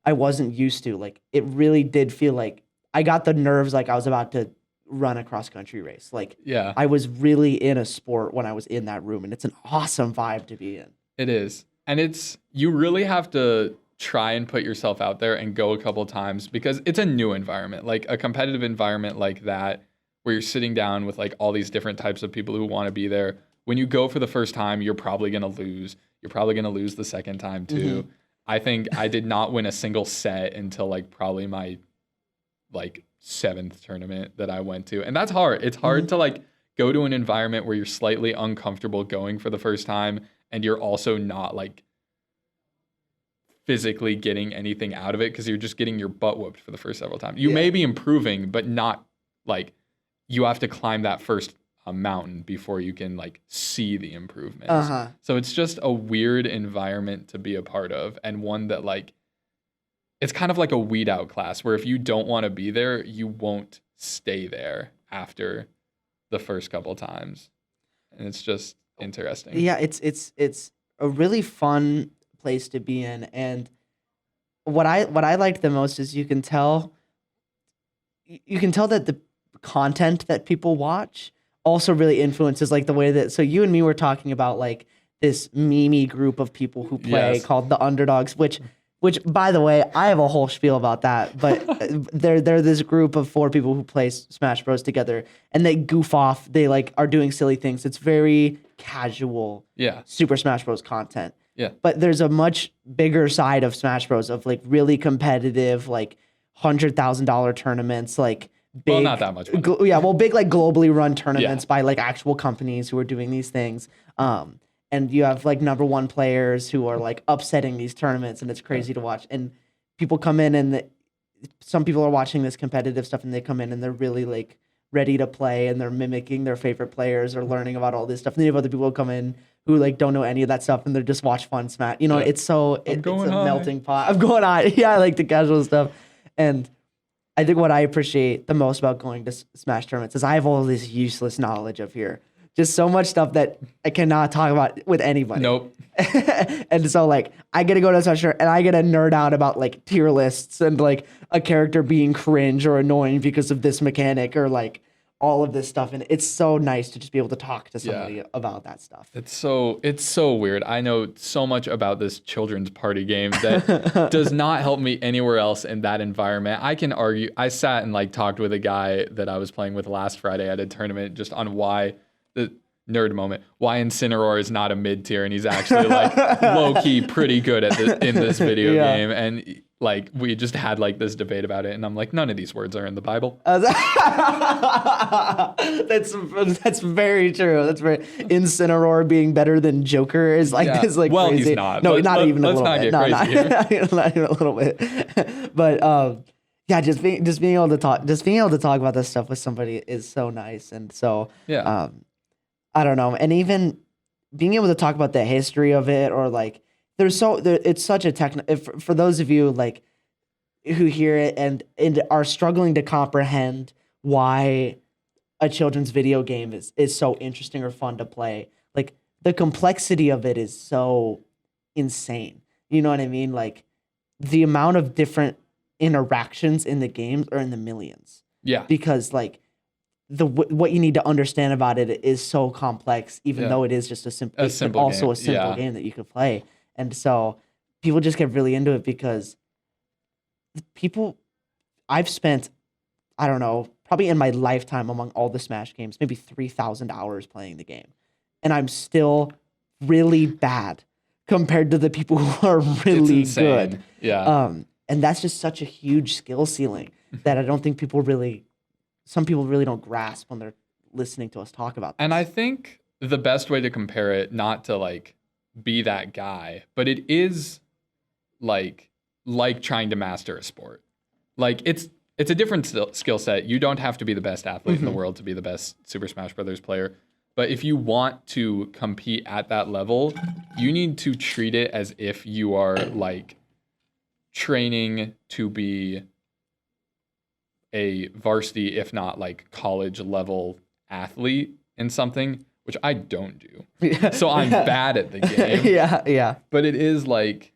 I wasn't used to. Like it really did feel like I got the nerves like I was about to run a cross country race. Like I was really in a sport when I was in that room, and it's an awesome vibe to be in. It is. And you really have to try and put yourself out there and go a couple times because it's a new environment, like a competitive environment like that, where you're sitting down with like all these different types of people who want to be there. When you go for the first time, you're probably going to lose. You're probably going to lose the second time too. I think I did not win a single set until like probably my like 7th tournament that I went to. And that's hard. It's hard to like go to an environment where you're slightly uncomfortable going for the first time and you're also not like physically getting anything out of it because you're just getting your butt whooped for the first several times. You may be improving, but not like you have to climb that first mountain before you can like see the improvements. So it's just a weird environment to be a part of, and one that like it's kind of like a weed out class where if you don't want to be there, you won't stay there after the first couple times. And it's just interesting. Yeah, it's a really fun place to be in, and what I liked the most is you can tell that the content that people watch also really influences like the way that, so you and me were talking about like this meme group of people who play Yes. called the Underdogs, which by the way, I have a whole spiel about that, but they're this group of 4 people who play Smash Bros together, and they goof off, they like are doing silly things. It's very casual Yeah. Super Smash Bros content. Yeah. But there's a much bigger side of Smash Bros of like really competitive, like $100,000 tournaments, like big. Well, not that much money. Big like globally run tournaments by like actual companies who are doing these things. And you have like number 1 players who are like upsetting these tournaments, and it's crazy to watch. And people come in, and some people are watching this competitive stuff, and they come in and they're really like ready to play, and they're mimicking their favorite players or learning about all this stuff. And then you have other people who come in who like don't know any of that stuff, and they're just watch fun Smash. You know, it's a melting pot. I'm going on. Yeah, I like the casual stuff. And I think what I appreciate the most about going to Smash tournaments is I have all this useless knowledge of here. Just so much stuff that I cannot talk about with anybody. Nope. And so like I get to go to Smash and I get to nerd out about like tier lists and like a character being cringe or annoying because of this mechanic or like all of this stuff. And it's so nice to just be able to talk to somebody about that stuff. It's so weird. I know so much about this children's party game that does not help me anywhere else in that environment. I can argue. I sat and like talked with a guy that I was playing with last Friday at a tournament just on why the nerd moment, why Incineroar is not a mid tier, and he's actually like low key pretty good at in this video game. And like we just had like this debate about it, and I'm like, none of these words are in the Bible. That's very true. That's very Incineroar being better than Joker is like is like well, crazy. He's not. No, not even a little bit. Not even a little bit. But yeah, just being able to talk about this stuff with somebody is so nice, and so I don't know, and even being able to talk about the history of it, or like it's such a for those of you like who hear it and are struggling to comprehend why a children's video game is so interesting or fun to play. Like the complexity of it is so insane. You know what I mean? Like the amount of different interactions in the games are in the millions. Yeah. Because like what you need to understand about it is so complex, even though it is just a simple game that you could play. And so people just get really into it because I've spent, I don't know, probably in my lifetime among all the Smash games, maybe 3,000 hours playing the game. And I'm still really bad compared to the people who are really good. Yeah. And that's just such a huge skill ceiling that I don't think some people really don't grasp when they're listening to us talk about this. And I think the best way to compare it, not to like be that guy, but it is like trying to master a sport. Like it's a different skill set. You don't have to be the best athlete in the world to be the best Super Smash Brothers player. But if you want to compete at that level, you need to treat it as if you are like training to be a varsity, if not like college level athlete in something, which I don't do. So I'm bad at the game. Yeah. But it is like,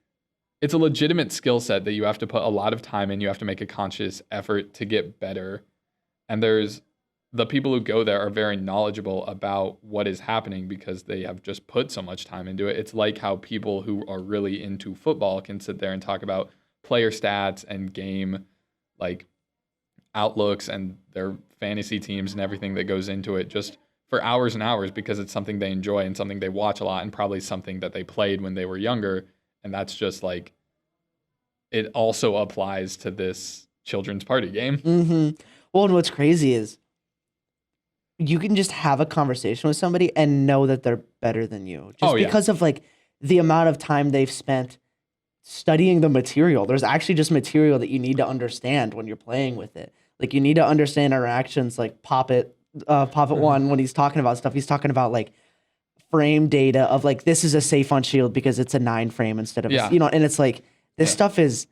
it's a legitimate skill set that you have to put a lot of time in. You have to make a conscious effort to get better. And the people who go there are very knowledgeable about what is happening because they have just put so much time into it. It's like how people who are really into football can sit there and talk about player stats and game like outlooks and their fantasy teams and everything that goes into it just for hours and hours because it's something they enjoy and something they watch a lot and probably something that they played when they were younger. And that's just like, it also applies to this children's party game. Mm-hmm. Well, and what's crazy is you can just have a conversation with somebody and know that they're better than you just because of like the amount of time they've spent studying the material. There's actually just material that you need to understand when you're playing with it. Like you need to understand interactions like Poppet One, when he's talking about stuff, he's talking about like frame data of like, this is a safe on shield because it's a 9 frame instead of, and it's like, this stuff is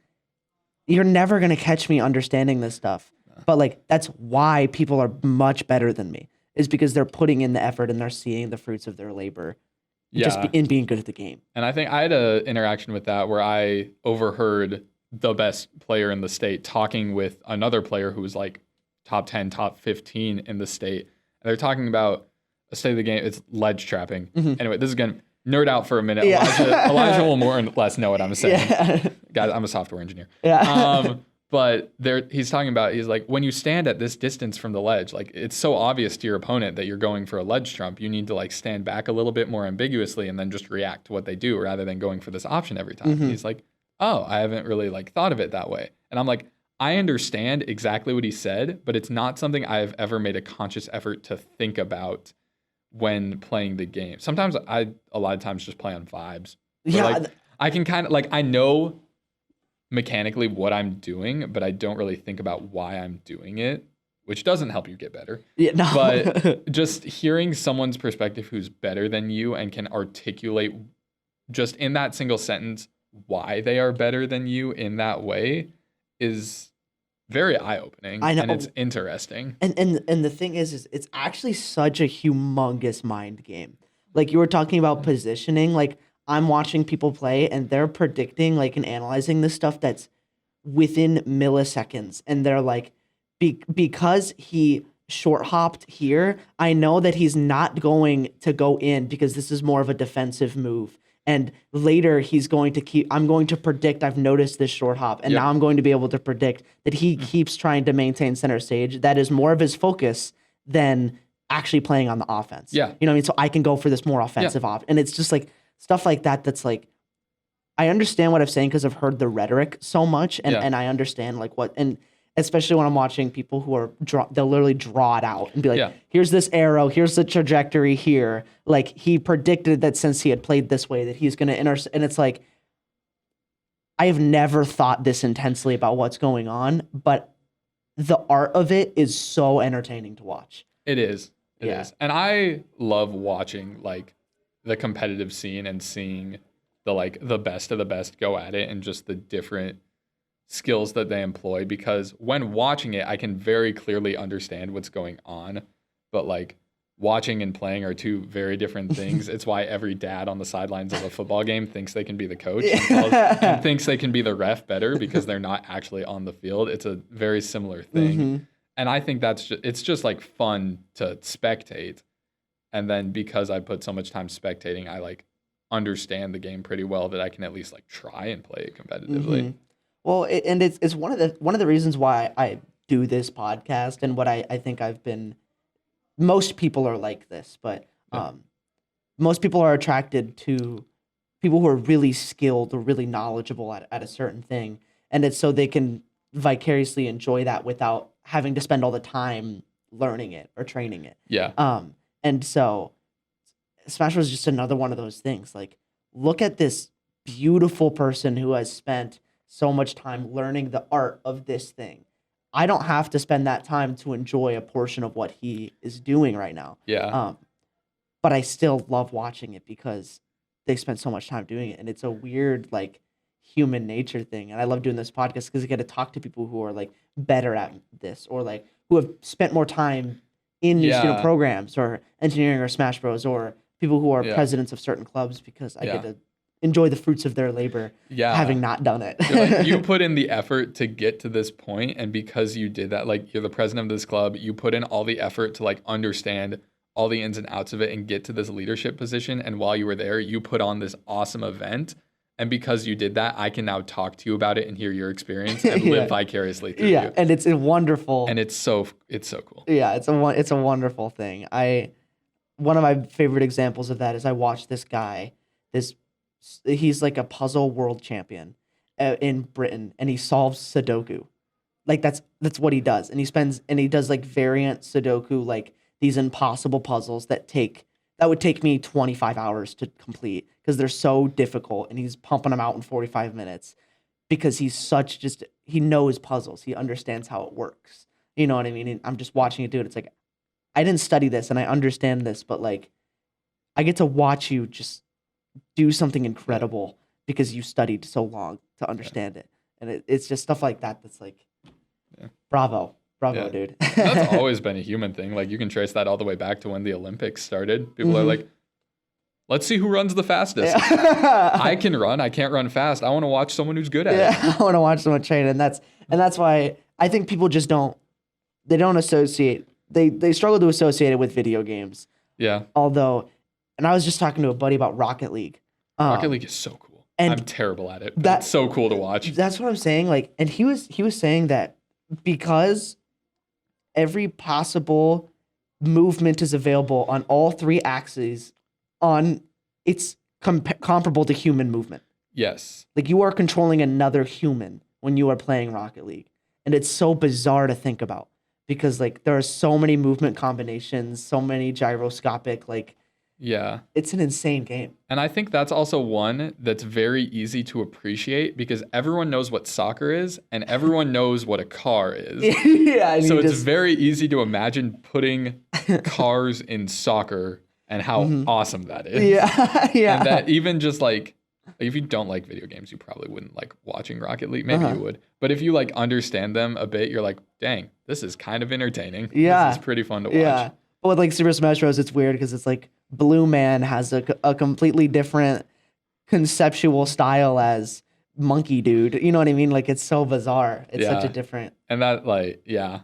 you're never going to catch me understanding this stuff. But like, that's why people are much better than me, is because they're putting in the effort and they're seeing the fruits of their labor Yeah. in being good at the game. And I think I had an interaction with that where I overheard the best player in the state talking with another player who was like top 10, top 15 in the state. And they're talking about a state of the game. It's ledge trapping. Anyway, this is going to nerd out for a minute. Yeah. Elijah will more or less know what I'm saying. Yeah. Guys, I'm a software engineer. Yeah. But he's talking about, he's like, when you stand at this distance from the ledge, like it's so obvious to your opponent that you're going for a ledge trump. You need to like stand back a little bit more ambiguously and then just react to what they do rather than going for this option every time. And he's like, oh, I haven't really like thought of it that way. And I'm like, I understand exactly what he said, but it's not something I've ever made a conscious effort to think about when playing the game. Sometimes a lot of times just play on vibes. Yeah. Like, I can kind of like, I know mechanically what I'm doing, but I don't really think about why I'm doing it, which doesn't help you get better. Yeah, no. But just hearing someone's perspective who's better than you and can articulate just in that single sentence why they are better than you in that way is very eye-opening. I know. And it's interesting. And the thing is it's actually such a humongous mind game. Like you were talking about positioning, like I'm watching people play and they're predicting like and analyzing this stuff that's within milliseconds. And they're like, because he short hopped here, I know that he's not going to go in because this is more of a defensive move. And later I'm going to predict, I've noticed this short hop. And now I'm going to be able to predict that he keeps trying to maintain center stage. That is more of his focus than actually playing on the offense. Yeah. You know what I mean? So I can go for this more offensive op. And it's just like stuff like that. That's like, I understand what I'm saying because I've heard the rhetoric so much and I understand like what, and especially when I'm watching people who are, they'll literally draw it out and be like, here's this arrow, here's the trajectory here. Like he predicted that since he had played this way that he's going to and it's like, I have never thought this intensely about what's going on, but the art of it is so entertaining to watch. It is. It is. And I love watching like the competitive scene and seeing the best of the best go at it and just the different skills that they employ, because when watching it I can very clearly understand what's going on, but like watching and playing are two very different things. It's why every dad on the sidelines of a football game thinks they can be the coach and thinks they can be the ref better because they're not actually on the field. It's a very similar thing. And I think it's just like fun to spectate. And then because I put so much time spectating, I like understand the game pretty well that I can at least like try and play it competitively. Well, it's one of the reasons why I do this podcast and what I think I've been. Most people are like this, but most people are attracted to people who are really skilled or really knowledgeable at a certain thing, and it's so they can vicariously enjoy that without having to spend all the time learning it or training it. Yeah. And so Smash was just another one of those things. Like, look at this beautiful person who has spent so much time learning the art of this thing. I don't have to spend that time to enjoy a portion of what he is doing right now. Yeah. But I still love watching it because they spent so much time doing it. And it's a weird, like, human nature thing. And I love doing this podcast because I get to talk to people who are, like, better at this or, like, who have spent more time in these programs or engineering or Smash Bros. Or people who are presidents of certain clubs because I get to enjoy the fruits of their labor having not done it. Like, you put in the effort to get to this point, and because you did that, like you're the president of this club, you put in all the effort to like understand all the ins and outs of it and get to this leadership position. And while you were there, you put on this awesome event. And because you did that, I can now talk to you about it and hear your experience and live vicariously through you. And it's a wonderful. And it's so cool. Yeah, it's a wonderful thing. One of my favorite examples of that is I watched this guy. He's like a puzzle world champion in Britain, and he solves Sudoku. Like that's what he does, and he does like variant Sudoku, like these impossible puzzles that would take me 25 hours to complete because they're so difficult, and he's pumping them out in 45 minutes because he knows puzzles. He understands how it works. You know what I mean? And I'm just watching it do it. It's like, I didn't study this and I understand this, but like I get to watch you just do something incredible because you studied so long to understand it. And it's just stuff like that that's like, Yeah. bravo, Yeah. dude. That's always been a human thing. Like you can trace that all the way back to when the Olympics started. People are like, let's see who runs the fastest. I can run. I can't run fast. I want to watch someone who's good at it. I want to watch someone train, and that's why I think people just don't associate. They struggle to associate it with video games. Yeah. Although, and I was just talking to a buddy about Rocket League. Rocket League is so cool. And I'm terrible at it. But it's so cool to watch. That's what I'm saying. Like, and he was saying that because every possible movement is available on all three axes, it's comparable to human movement. Yes. Like you are controlling another human when you are playing Rocket League, and it's so bizarre to think about because like there are so many movement combinations, so many gyroscopic like. Yeah. It's an insane game. And I think that's also one that's very easy to appreciate because everyone knows what soccer is and everyone knows what a car is. Yeah. So it's very easy to imagine putting cars in soccer and how awesome that is. Yeah. Yeah. And that even just like, if you don't like video games, you probably wouldn't like watching Rocket League. Maybe you would. But if you like understand them a bit, you're like, dang, this is kind of entertaining. Yeah. This is pretty fun to watch. Yeah. But with like Super Smash Bros, it's weird because it's like Blue Man has a completely different conceptual style as Monkey Dude. You know what I mean? Like it's so bizarre. It's such a different. And that like, yeah.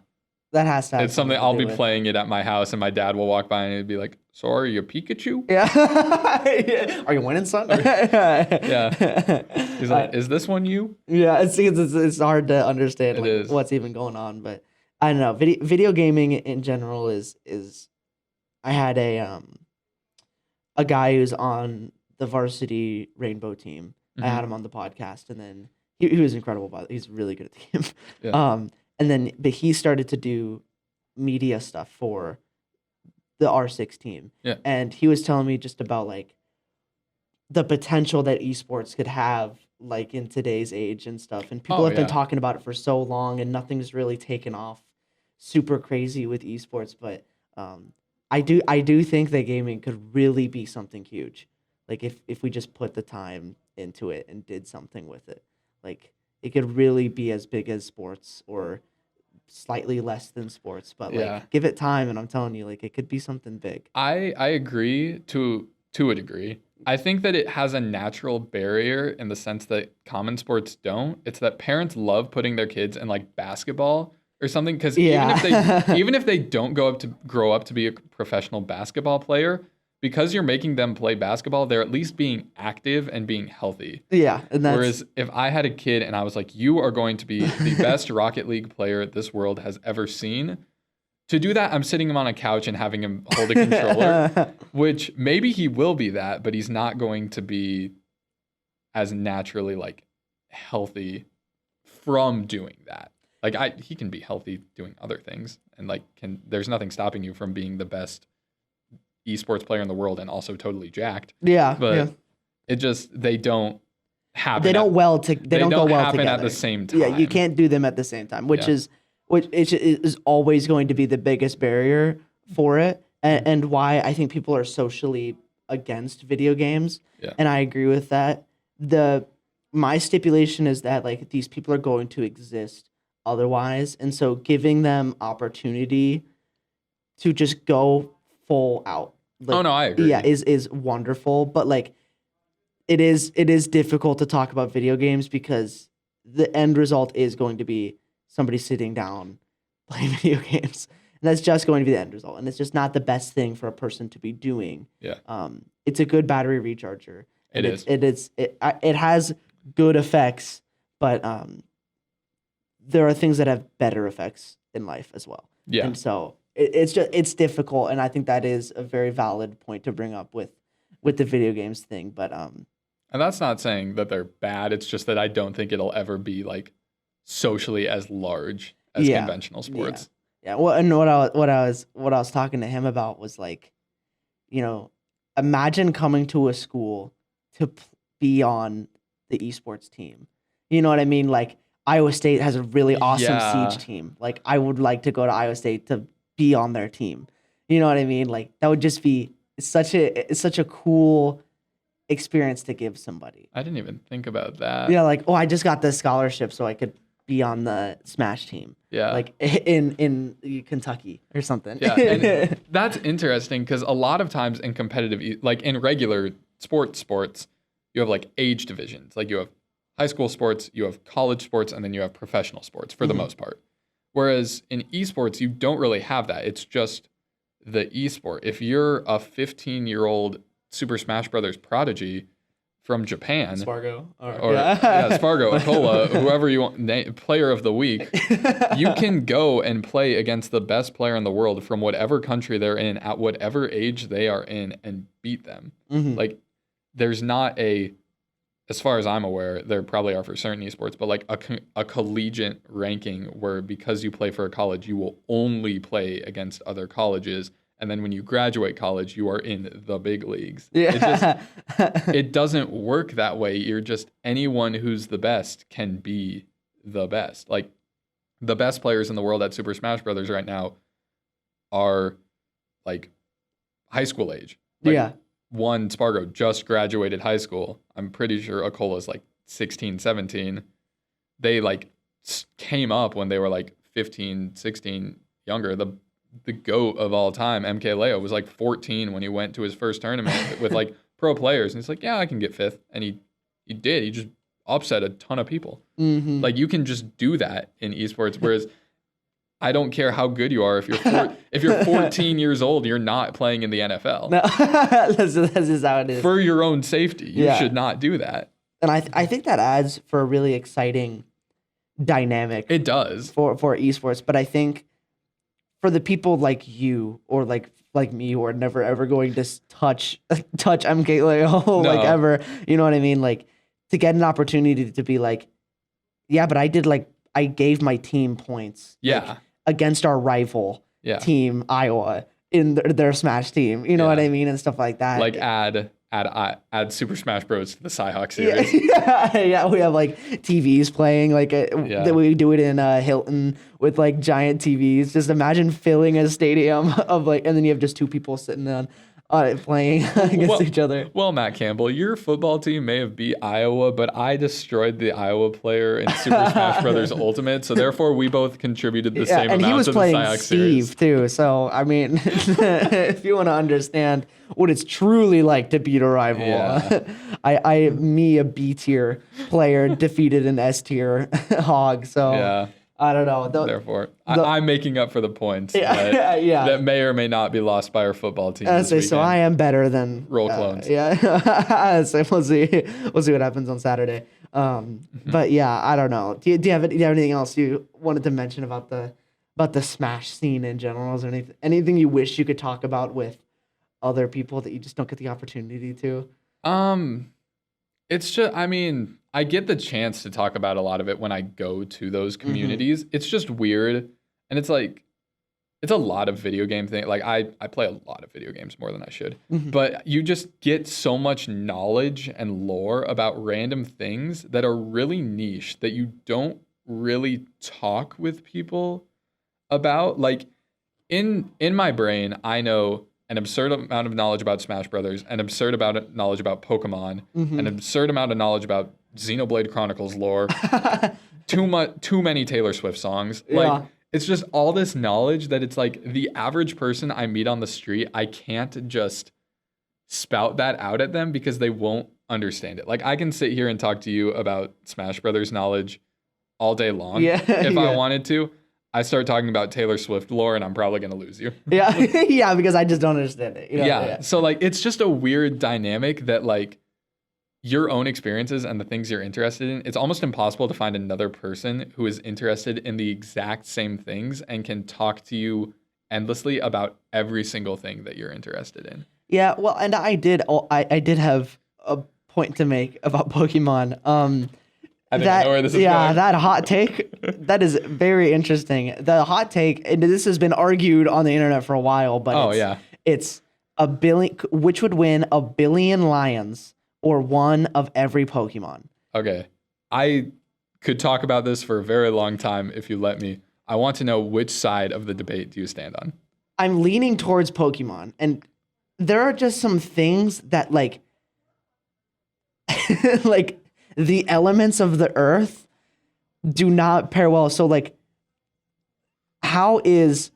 That has to have it's something I'll be playing it at my house and my dad will walk by and he'd be like, so are you Pikachu? Yeah. Are you winning, son? Yeah. He's like, is this one you? Yeah. It's hard to understand like, what's even going on. But I don't know. Video gaming in general is I had a guy who's on the varsity rainbow team. I had him on the podcast, and then he was incredible. He's really good at the game. Yeah. But he started to do media stuff for the R6 team. Yeah. And he was telling me just about like the potential that esports could have like in today's age and stuff. And people have been talking about it for so long and nothing's really taken off super crazy with esports. But I do think that gaming could really be something huge. Like if we just put the time into it and did something with it, like it could really be as big as sports or slightly less than sports, but like give it time and I'm telling you, like it could be something big. I agree to a degree. I think that it has a natural barrier in the sense that common sports don't. It's that parents love putting their kids in like basketball or something because even if they don't grow up to be a professional basketball player, because you're making them play basketball, they're at least being active and being healthy. Yeah. Whereas if I had a kid and I was like, you are going to be the best Rocket League player this world has ever seen, to do that, I'm sitting him on a couch and having him hold a controller, which maybe he will be that, but he's not going to be as naturally like healthy from doing that. Like he can be healthy doing other things and like there's nothing stopping you from being the best esports player in the world and also totally jacked. Yeah. But it just they don't happen. They don't go well together at the same time. Yeah, you can't do them at the same time, which is always going to be the biggest barrier for it, and why I think people are socially against video games. Yeah. And I agree with that. My stipulation is that like these people are going to exist otherwise, and so giving them opportunity to just go full out. Like, oh no, I agree. Yeah, is wonderful, but like it is difficult to talk about video games because the end result is going to be somebody sitting down playing video games. And that's just going to be the end result. And it's just not the best thing for a person to be doing. Yeah. It's a good battery recharger. It has good effects, but there are things that have better effects in life as well. Yeah. And so it's difficult, and I think that is a very valid point to bring up with the video games thing. But and that's not saying that they're bad. It's just that I don't think it'll ever be like socially as large as conventional sports. Yeah. Well, and what I was talking to him about was like, you know, imagine coming to a school to be on the esports team. You know what I mean? Like Iowa State has a really awesome Siege team. Like I would like to go to Iowa State to be on their team. You know what I mean? Like that would just be such a cool experience to give somebody. I didn't even think about that. Yeah, like, oh, I just got this scholarship so I could be on the Smash team. Yeah. Like in Kentucky or something. Yeah, and that's interesting because a lot of times in competitive, like in regular sports, you have like age divisions. Like you have high school sports, you have college sports, and then you have professional sports for the most part. Whereas in esports, you don't really have that. It's just the esport. If you're a 15-year-old Super Smash Brothers prodigy from Japan, Spargo. or Spargo, Akola, whoever you want, player of the week, you can go and play against the best player in the world from whatever country they're in at whatever age they are in and beat them. Like, there's not as far as I'm aware, there probably are for certain esports, but like a collegiate ranking where because you play for a college, you will only play against other colleges. And then when you graduate college, you are in the big leagues. Yeah. It doesn't work that way. You're just anyone who's the best can be the best. Like the best players in the world at Super Smash Brothers right now are like high school age. Like, Yeah. One, Spargo just graduated high school. I'm pretty sure Akola's like 16, 17. They like came up when they were like 15, 16, younger. The GOAT of all time, MKLeo, was like 14 when he went to his first tournament with like pro players. And he's like, yeah, I can get fifth. And he did. He just upset a ton of people. Like you can just do that in esports. Whereas I don't care how good you are. If you're 14 years old, you're not playing in the NFL. No, that's just how it is. For your own safety, you should not do that. And I think that adds for a really exciting dynamic. It does. For esports. But I think for the people like you or like me who are never ever going to touch MKLeo like ever, you know what I mean? Like to get an opportunity to be like, yeah, but I gave my team points. Yeah. Like, against our rival team, Iowa, in their Smash team. You know what I mean? And stuff like that. Like add Super Smash Bros. To the Cyhawk series. Yeah, we have like TVs playing. Like that we do it in Hilton with like giant TVs. Just imagine filling a stadium of like, and then you have just two people sitting on it playing against each other. Well, Matt Campbell, your football team may have beat Iowa, but I destroyed the Iowa player in Super Smash Brothers Ultimate, so therefore we both contributed the same and amount he was to the playing Cyhawk Steve series. too. So I mean, if you want to understand what it's truly like to beat a rival, me, a B tier player, defeated an S tier hog. So I don't know. Therefore, I'm making up for the points that may or may not be lost by our football team. So I am better than roll clones. So we'll see what happens on Saturday. But yeah, I don't know. Do you have anything else you wanted to mention about the Smash scene in general? Is there anything you wish you could talk about with other people that you just don't get the opportunity to? It's just, I mean, I get the chance to talk about a lot of it when I go to those communities. It's just weird. And it's like, it's a lot of video game thing. Like I play a lot of video games more than I should, but you just get so much knowledge and lore about random things that are really niche that you don't really talk with people about. Like in my brain, I know an absurd amount of knowledge about Smash Brothers, an absurd amount of knowledge about Pokemon, an absurd amount of knowledge about Xenoblade Chronicles lore, too many Taylor Swift songs. Like it's just all this knowledge that it's like the average person I meet on the street, I can't just spout that out at them because they won't understand it. Like I can sit here and talk to you about Smash Brothers knowledge all day long if I wanted to. I start talking about Taylor Swift lore and I'm probably going to lose you. Yeah, because I just don't understand it. You know? So like it's just a weird dynamic that like your own experiences and the things you're interested in, it's almost impossible to find another person who is interested in the exact same things and can talk to you endlessly about every single thing that you're interested in. Yeah, well, and I did have a point to make about Pokemon. I think I know where this is going. That hot take, that is very interesting. The hot take, and this has been argued on the internet for a while, but it's a billion, which would win a billion lions or one of every Pokemon. Okay. I could talk about this for a very long time if you let me. I want to know which side of the debate do you stand on? I'm leaning towards Pokemon, and there are just some things that like like the elements of the earth do not pair well. So like, how is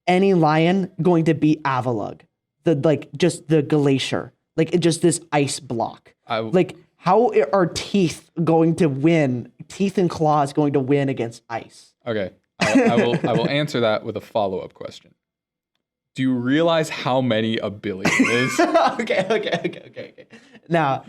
any lion going to beat Avalugg? Just the glacier, just this ice block. How are teeth going to win? Teeth and claws going to win against ice? Okay, I will answer that with a follow-up question. Do you realize how many a billion is? Okay. Now,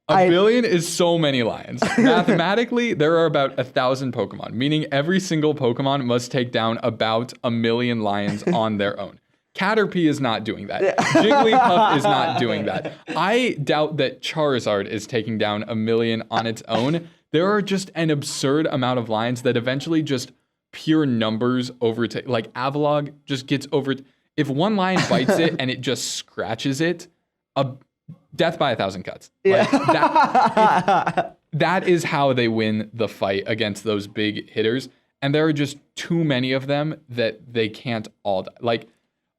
a billion is so many lions. Mathematically, there are about 1,000 Pokemon, meaning every single Pokemon must take down about 1 million lions on their own. Caterpie is not doing that. Jigglypuff is not doing that. I doubt that Charizard is taking down 1 million on its own. There are just an absurd amount of lions that eventually just pure numbers overtake. Like Avalugg just gets over. If one lion bites it and it just scratches it, a death by 1,000 cuts. Like that is how they win the fight against those big hitters. And there are just too many of them that they can't all die. Like,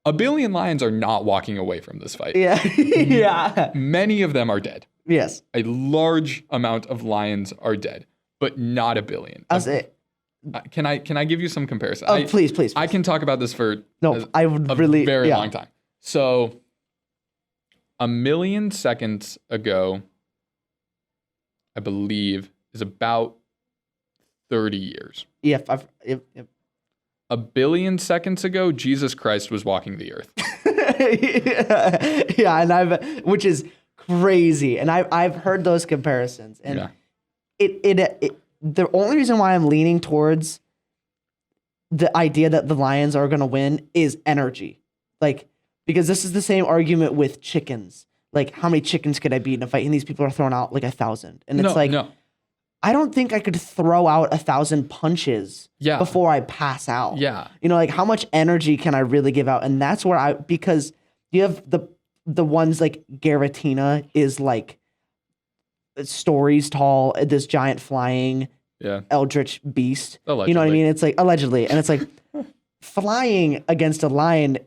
1 billion lions are not walking away from this fight. Yeah. Many of them are dead. Yes. A large amount of lions are dead, but not 1 billion. Can I give you some comparison? Please. I can talk about this for a very long time. So 1 million seconds ago, I believe, is about 30 years. Yep. 1 billion seconds ago, Jesus Christ was walking the earth. And which is crazy. And I've heard those comparisons. And the only reason why I'm leaning towards the idea that the lions are going to win is energy. Because this is the same argument with chickens. Like, how many chickens could I beat in a fight? And these people are throwing out 1,000. And it's no. I don't think I could throw out 1,000 punches before I pass out. Yeah. How much energy can I really give out? And that's where because you have the ones like Giratina is stories tall, this giant flying eldritch beast. Allegedly. You know what I mean? It's allegedly. And it's flying against a lion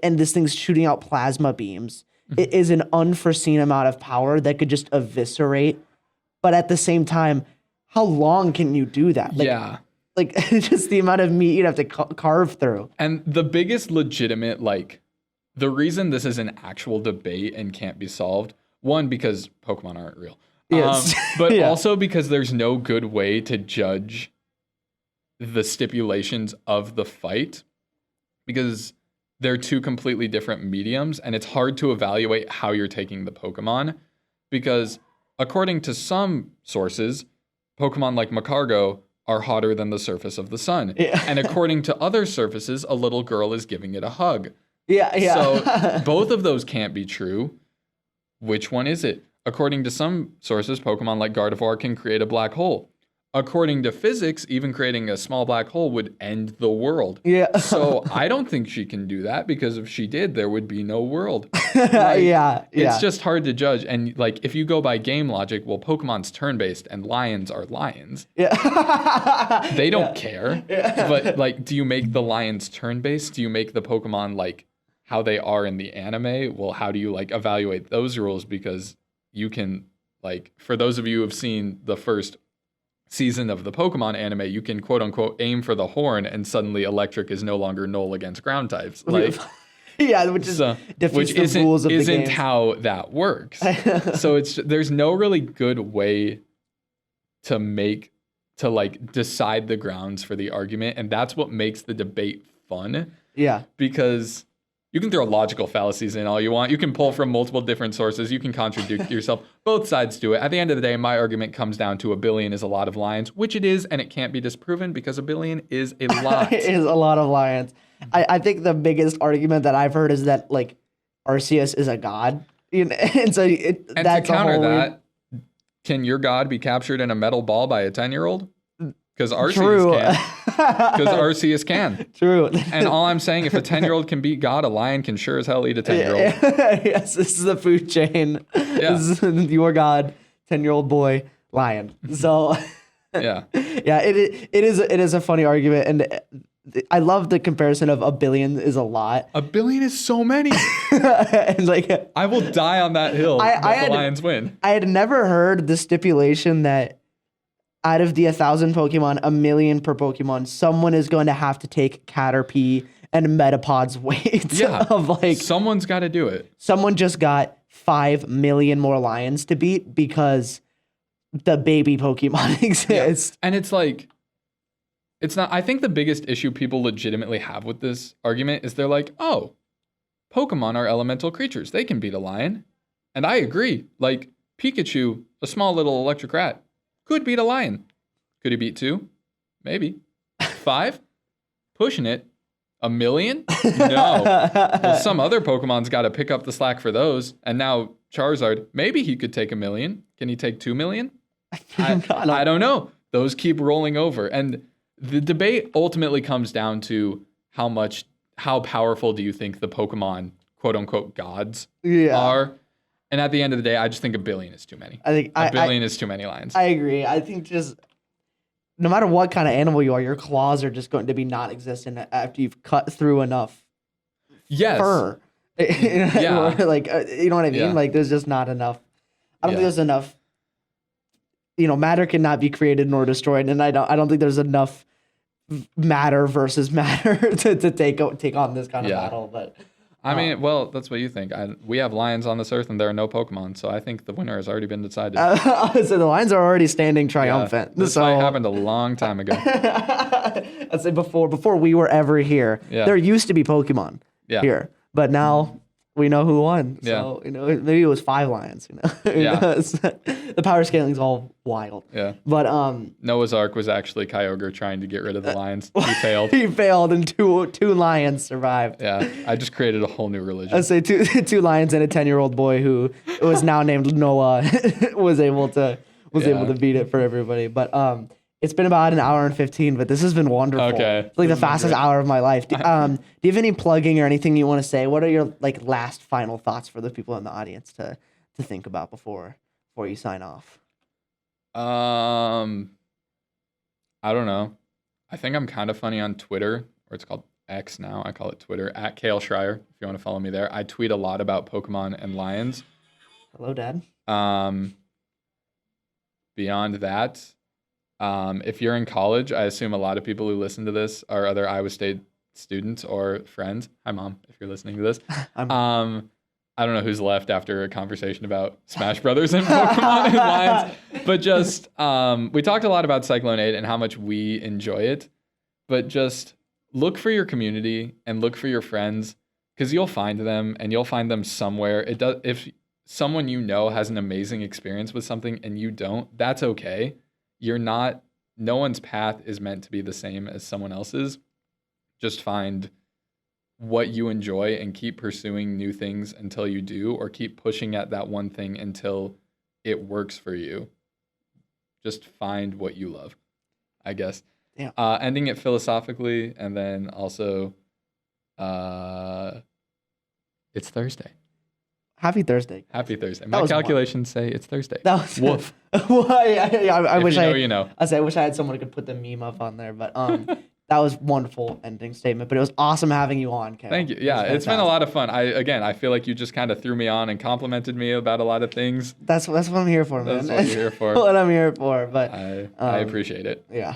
and this thing's shooting out plasma beams. It is an unforeseen amount of power that could just eviscerate. But at the same time, how long can you do that? Just the amount of meat you'd have to carve through. And the biggest legitimate, the reason this is an actual debate and can't be solved, one, because Pokemon aren't real. Yes. But also because there's no good way to judge the stipulations of the fight because they're two completely different mediums and it's hard to evaluate how you're taking the Pokemon because according to some sources, Pokemon like Macargo are hotter than the surface of the sun. Yeah. And according to other surfaces, a little girl is giving it a hug. Yeah. So both of those can't be true. Which one is it? According to some sources, Pokemon like Gardevoir can create a black hole. According to physics, even creating a small black hole would end the world. Yeah. So I don't think she can do that because if she did, there would be no world. It's just hard to judge. And if you go by game logic, well, Pokemon's turn-based and lions are lions. Yeah. They don't care. Yeah. But do you make the lions turn-based? Do you make the Pokemon how they are in the anime? Well, how do you evaluate those rules? Because you can for those of you who have seen the first season of the Pokemon anime, you can quote unquote aim for the horn and suddenly electric is no longer null against ground types. Which isn't how that works. So there's no really good way to decide the grounds for the argument, and that's what makes the debate fun. Yeah. Because you can throw logical fallacies in all you want. You can pull from multiple different sources. You can contradict yourself. Both sides do it. At the end of the day, my argument comes down to 1 billion is a lot of lions, which it is, and it can't be disproven because 1 billion is a lot. It is a lot of lions. I think the biggest argument that I've heard is that Arceus is a god. And so that's to counter that, can your god be captured in a metal ball by a 10-year-old? Because Arceus can. Because Arceus can. True. And all I'm saying, if a 10-year-old can beat God, a lion can sure as hell eat a 10-year-old. Yes, this is the food chain. Yeah. This is your God, 10-year-old boy, lion. So yeah. Yeah, it is a funny argument. And I love the comparison of a billion is a lot. A billion is so many. And like, I will die on that hill that the Lions win. I had never heard the stipulation that out of the 1,000 Pokemon, 1,000,000 per Pokemon, someone is going to have to take Caterpie and Metapod's weight. Yeah. Of like, Someone's got to do it. someone just got 5 million more lions to beat because the baby Pokemon exist. And it's like, it's not, I think the biggest issue people legitimately have with this argument is they're like, oh, Pokemon are elemental creatures. They can beat a lion. And I agree. Like, Pikachu, a small little electric rat, could beat a lion. Could he beat 2? Maybe. 5? Pushing it. 1,000,000? No. Well, some other Pokemon's got to pick up the slack for those. And now Charizard, maybe he could take 1,000,000. Can he take 2,000,000? I don't know. Those keep rolling over. And the debate ultimately comes down to how powerful do you think the Pokemon, quote unquote, gods are? And at the end of the day, I just think 1 billion is too many. I think a billion is too many lions. I agree. I think just no matter what kind of animal you are, your claws are just going to be non-existent after you've cut through enough fur. Yeah. Like, you know what I mean? Yeah. Like, there's just not enough. I don't think there's enough. Matter cannot be created nor destroyed, and I don't think there's enough matter versus matter to take on this kind of battle. But I mean, well, that's what you think. We have lions on this earth, and there are no Pokemon, so I think the winner has already been decided. So the lions are already standing triumphant. This fight happened a long time ago. I'd say before we were ever here, there used to be Pokemon here, but now we know who won. So maybe it was 5 lions. The power scaling is all wild. Yeah. But Noah's Ark was actually Kyogre trying to get rid of the lions. He failed. He failed, and two lions survived. Yeah. I just created a whole new religion. I'd say two lions and a 10-year-old boy who was now named Noah was able to beat it for everybody. But it's been about 1 hour and 15, but this has been wonderful. Okay. It's like the fastest hour of my life. Do you have any plugging or anything you want to say? What are your last final thoughts for the people in the audience to think about before you sign off? I don't know. I think I'm kind of funny on Twitter, or it's called X now. I call it Twitter, at Cael Schreier, if you want to follow me there. I tweet a lot about Pokemon and lions. Hello, Dad. Beyond that, if you're in college, I assume a lot of people who listen to this are other Iowa State students or friends. Hi, Mom, if you're listening to this. I don't know who's left after a conversation about Smash Brothers and Pokemon and lions. But just, we talked a lot about Cyclone Aide and how much we enjoy it. But just look for your community and look for your friends, because you'll find them and you'll find them somewhere. If someone you know has an amazing experience with something and you don't, that's okay. No one's path is meant to be the same as someone else's. Just find what you enjoy and keep pursuing new things until you do, or keep pushing at that one thing until it works for you. Just find what you love, I guess. Yeah. Ending it philosophically, and then also, it's Thursday. Happy Thursday. Happy Thursday. My calculations say it's Thursday. That was Woof. I wish you know. I wish I had someone who could put the meme up on there, but that was wonderful ending statement. But it was awesome having you on, Cael. Thank you. Yeah, it's been a lot of fun. I feel like you just kind of threw me on and complimented me about a lot of things. That's what I'm here for, man. That's what you're here for. What I'm here for. But I appreciate it. Yeah.